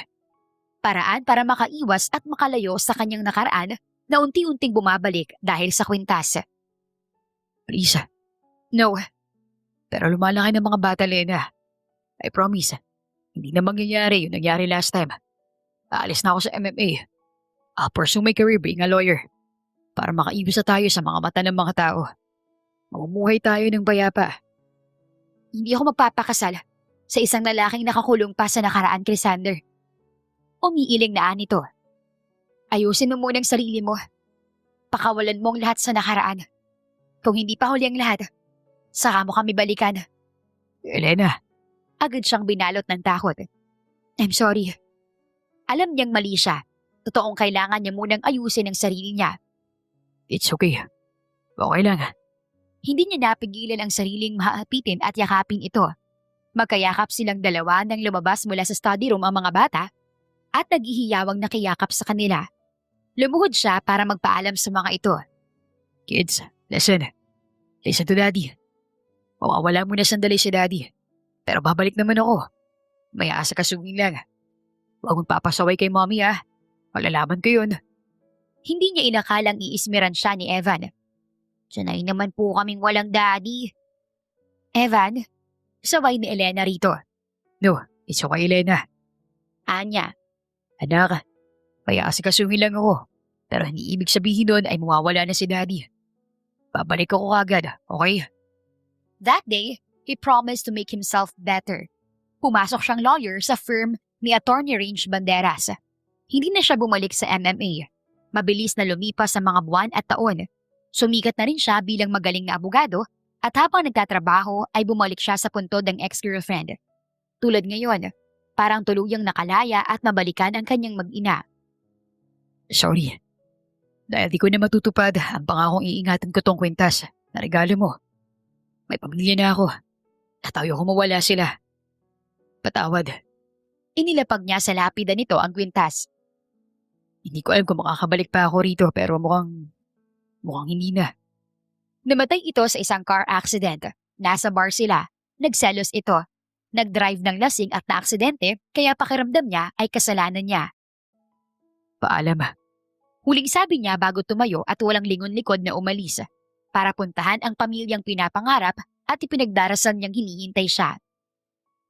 Paraan para makaiwas at makalayo sa kanyang nakaraan na unti-unting bumabalik dahil sa kwintas. Please. No, Pero lumalaki ng mga bata, Lena. I promise. Hindi na mangyayari yung nangyari last time. Aalis na ako sa MMA. I'll pursue my career being a lawyer. Para makaiwas na tayo sa mga mata ng mga tao. Mamumuhay tayo ng bayapa. hindi ako magpapakasal sa isang lalaking nakakulong pa sa nakaraan, Crisander. Umiiling na nito. Ayusin mo munang sarili mo. Pakawalan mo ang lahat sa nakaraan. Kung hindi pa huli ang lahat, saka mo kami balikan. Elena, Agad siyang binalot ng takot. I'm sorry. Alam niyang mali siya. Totoong kailangan niya munang ayusin ang sarili niya. it's okay. Okay lang. Hindi niya napigilan ang sariling mahaapitin at yakapin ito. Magkayakap silang dalawa nang lumabas mula sa study room ang mga bata at naghihiyawang nakiyakap sa kanila. Lumuhod siya para magpaalam sa mga ito. Kids, listen. Listen to Daddy. Mawawala muna sandali si Daddy. Pero babalik naman ako. May aasakasuhin lang. Huwag mong papasaway kay Mommy Malalaman ko yun. Hindi niya inakalang iismiran siya ni Evan. Sanay naman po kaming walang daddy. Evan, saway ni Elena rito. No, it's okay, Elena. Anya, Anak, may aasakasuhin lang ako. Pero hindi ibig sabihin nun ay mawawala na si Daddy. Babalik ako kagad, okay? that day, he promised to make himself better. Pumasok siyang lawyer sa firm ni Attorney Range Banderas. Hindi na siya bumalik sa MMA. Mabilis na lumipas sa mga buwan at taon. Sumikat na rin siya bilang magaling na abogado at habang nagtatrabaho ay bumalik siya sa puntod ng ex-girlfriend. Tulad ngayon, parang tuluyang nakalaya at mabalikan ang kanyang mag-ina. Sorry. Dahil di ko na matutupad ang pangakong iingatan ko tong kwintas na regalo mo. May pamilya na ako. At ayaw ko mawala sila. Patawad. Inilapag niya sa lapida nito ang kwintas. Hindi ko alam kung makakabalik pa ako rito pero mukhang hindi na. Namatay ito sa isang car accident. Nasa bar sila. Nagselos ito. Nag-drive ng lasing at naaksidente kaya pakiramdam niya ay kasalanan niya. Paalam. Huling sabi niya bago tumayo at walang lingon-likod na umalis para puntahan ang pamilyang pinapangarap at ipinagdarasan niyang hinihintay siya.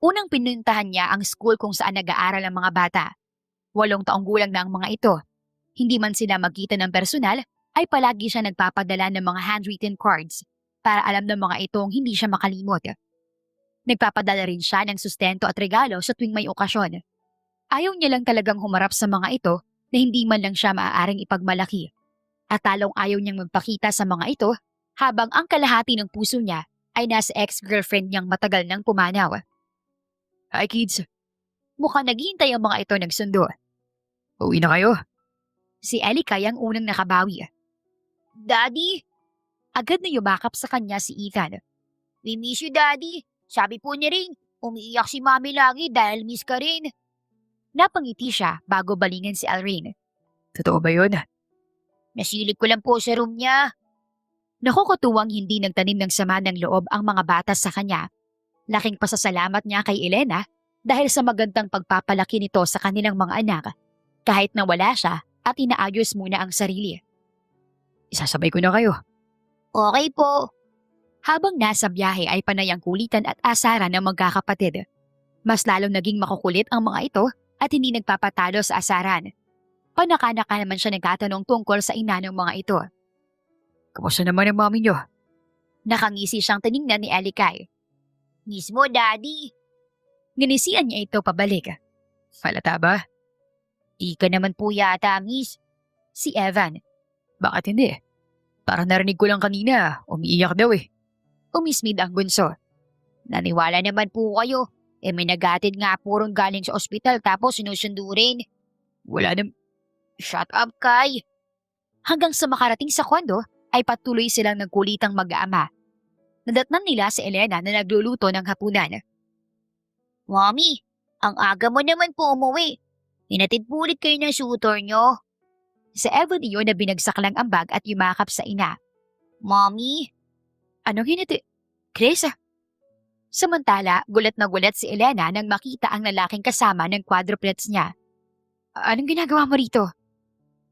Unang pinuntahan niya ang school kung saan nag-aaral ang mga bata. 8 taong gulang na ang mga ito. Hindi man sila magkita ng personal, ay palagi siya nagpapadala ng mga handwritten cards para alam ng mga itong hindi siya makalimot. Nagpapadala rin siya ng sustento at regalo sa tuwing may okasyon. Ayaw niya lang talagang humarap sa mga ito na hindi man lang siya maaaring ipagmalaki. At talong ayaw niyang magpakita sa mga ito habang ang kalahati ng puso niya ay nasa ex-girlfriend niyang matagal nang pumanaw. Hi kids. Mukhang naghihintay ang mga ito nagsundo. Uwi na kayo. Si Ellie ang unang nakabawi. Daddy, Agad na yumakap sa kanya si Ethan. we miss you, Daddy. Sabi po ni Ring, umiiyak si Mami lagi dahil miss ka rin. Napangiti siya bago balingan si Alrine. Totoo ba yun? Nasilip ko lang po sa room niya. Nakukutuwang hindi nagtanim ng sama ng loob ang mga bata sa kanya. Laking pasasalamat niya kay Elena dahil sa magandang pagpapalaki nito sa kanilang mga anak kahit na wala siya at inaayos muna ang sarili. Isasabay ko na kayo. Okay po. Habang nasa biyahe ay panay ang kulitan at asaran ng magkakapatid. Mas lalong naging makukulit ang mga ito at hindi nagpapatalo sa asaran. Panaka-naka naman siya nagtatanong tungkol sa ina ng mga ito. Kamusta naman ang mami nyo? Nakangisi siyang tiningnan ni Alikay. Mismo, Daddy. Nginisian niya ito pabalik. Halata ba? Di ka naman po yata, Miss. Si Evan, Bakit hindi? Parang narinig ko lang kanina, umiiyak daw eh. umismid ang bunso. Naniwala naman po kayo. May nagatid nga po rin galing sa ospital tapos sinusundo rin. Wala nam... Shut up, Kai. Hanggang sa makarating sa kondo ay patuloy silang nagkulitang mag-aama. Nadatnan nila si Elena na nagluluto ng hapunan. Mommy, ang aga mo naman po umuwi. Hinatid po ulit kayo ng shooter nyo. Sa Evan iyon na binagsak lang ang bag at yumakap sa ina. Mommy, Anong hinati? Chris? Samantala, gulat na gulat si Elena nang makita ang lalaking kasama ng quadruplets niya. Anong ginagawa mo rito?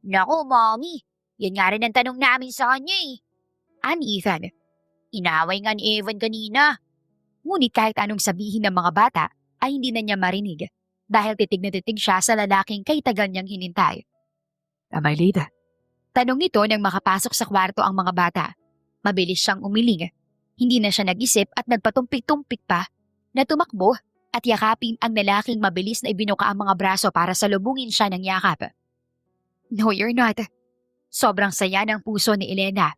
naku, Mommy. Yan nga rin ang tanong namin sa kanya eh. Ani Ethan. Inaway nga ni Evan kanina. Ngunit kahit anong sabihin ng mga bata ay hindi na niya marinig dahil titig na titig siya sa lalaking kay tagal niyang hinintay. Am I late? Tanong nito nang makapasok sa kwarto ang mga bata. Mabilis siyang umiling. Hindi na siya nag-isip at nagpatumpik-tumpik pa na tumakbo at yakapin ang lalaking mabilis na ibinuka ang mga braso para salubungin siya ng yakap. No, you're not. Sobrang saya ng puso ni Elena.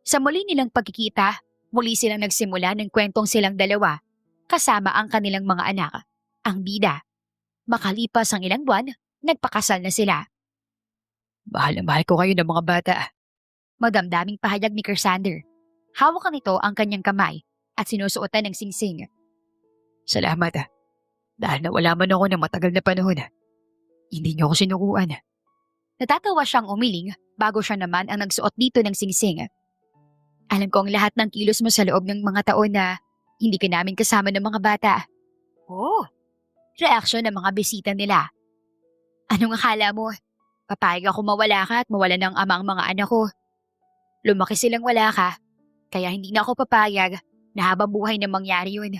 Sa muli nilang pagkikita, muli silang nagsimula ng kwentong silang dalawa kasama ang kanilang mga anak, ang bida. Makalipas ang ilang buwan, nagpakasal na sila. Mahal na mahal ko kayo ng mga bata. Madamdaming pahayag ni Kersander. Hawakan nito ang kanyang kamay at sinusuotan ng singsing. Salamat. Dahil nawala man ako ng matagal na panahon. Hindi niyo ako sinukuan. Natatawa siyang umiling bago siya naman ang nagsuot dito ng singsing. Alam ko ang lahat ng kilos mo sa loob ng mga taon na hindi ka namin kasama ng mga bata. Oh, reaksyon ng mga bisita nila. Anong akala mo? Papayag ako mawala ka at mawala ng ama ang mga anak ko. Lumaki silang wala ka, kaya hindi na ako papayag na habang buhay na mangyari yun.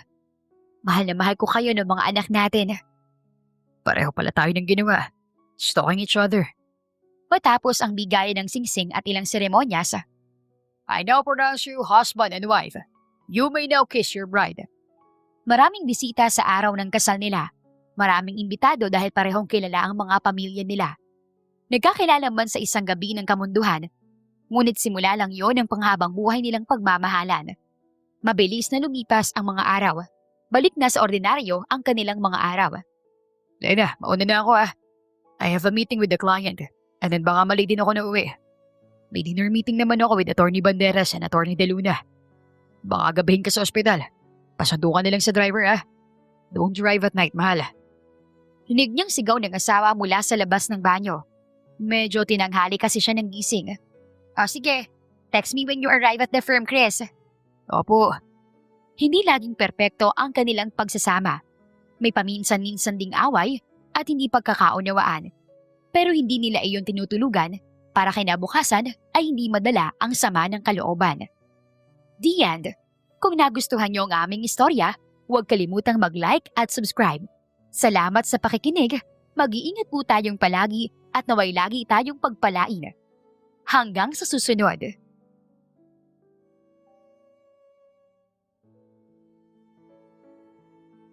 Mahal na mahal ko kayo ng mga anak natin. Pareho pala tayo ng ginawa. Stalking each other. Matapos ang bigayan ng singsing at ilang seremonyas, I now pronounce you husband and wife. You may now kiss your bride. maraming bisita sa araw ng kasal nila. Maraming imbitado dahil parehong kilala ang mga pamilya nila. Nagkakilala man sa isang gabi ng kamunduhan, ngunit simula lang yon ang panghabang buhay nilang pagmamahalan. Mabilis na lumipas ang mga araw. Balik na sa ordinaryo ang kanilang mga araw. Lena, mauna na ako ah. I have a meeting with the client. And then baka mali din ako na uwi. May dinner meeting naman ako with Attorney Banderas and Attorney De Luna. Baka gabihin ka sa ospital. Pasando ka nilang sa driver ah. Don't drive at night, mahal. Hinig niyang sigaw ng asawa mula sa labas ng banyo. Medyo tinanghali kasi siya ng gising. Sige, text me when you arrive at the firm, Chris. Opo. Hindi laging perpekto ang kanilang pagsasama. May paminsan-minsan ding away at hindi pagkakaunawaan. Pero hindi nila iyon tinutulugan para kinabukasan ay hindi madala ang sama ng kalooban. The end. Kung nagustuhan niyo ang aming istorya, huwag kalimutang mag-like at subscribe. Salamat sa pakikinig. Mag-iingat po tayong palagi at naway lagi tayong pagpalain. Hanggang sa susunod.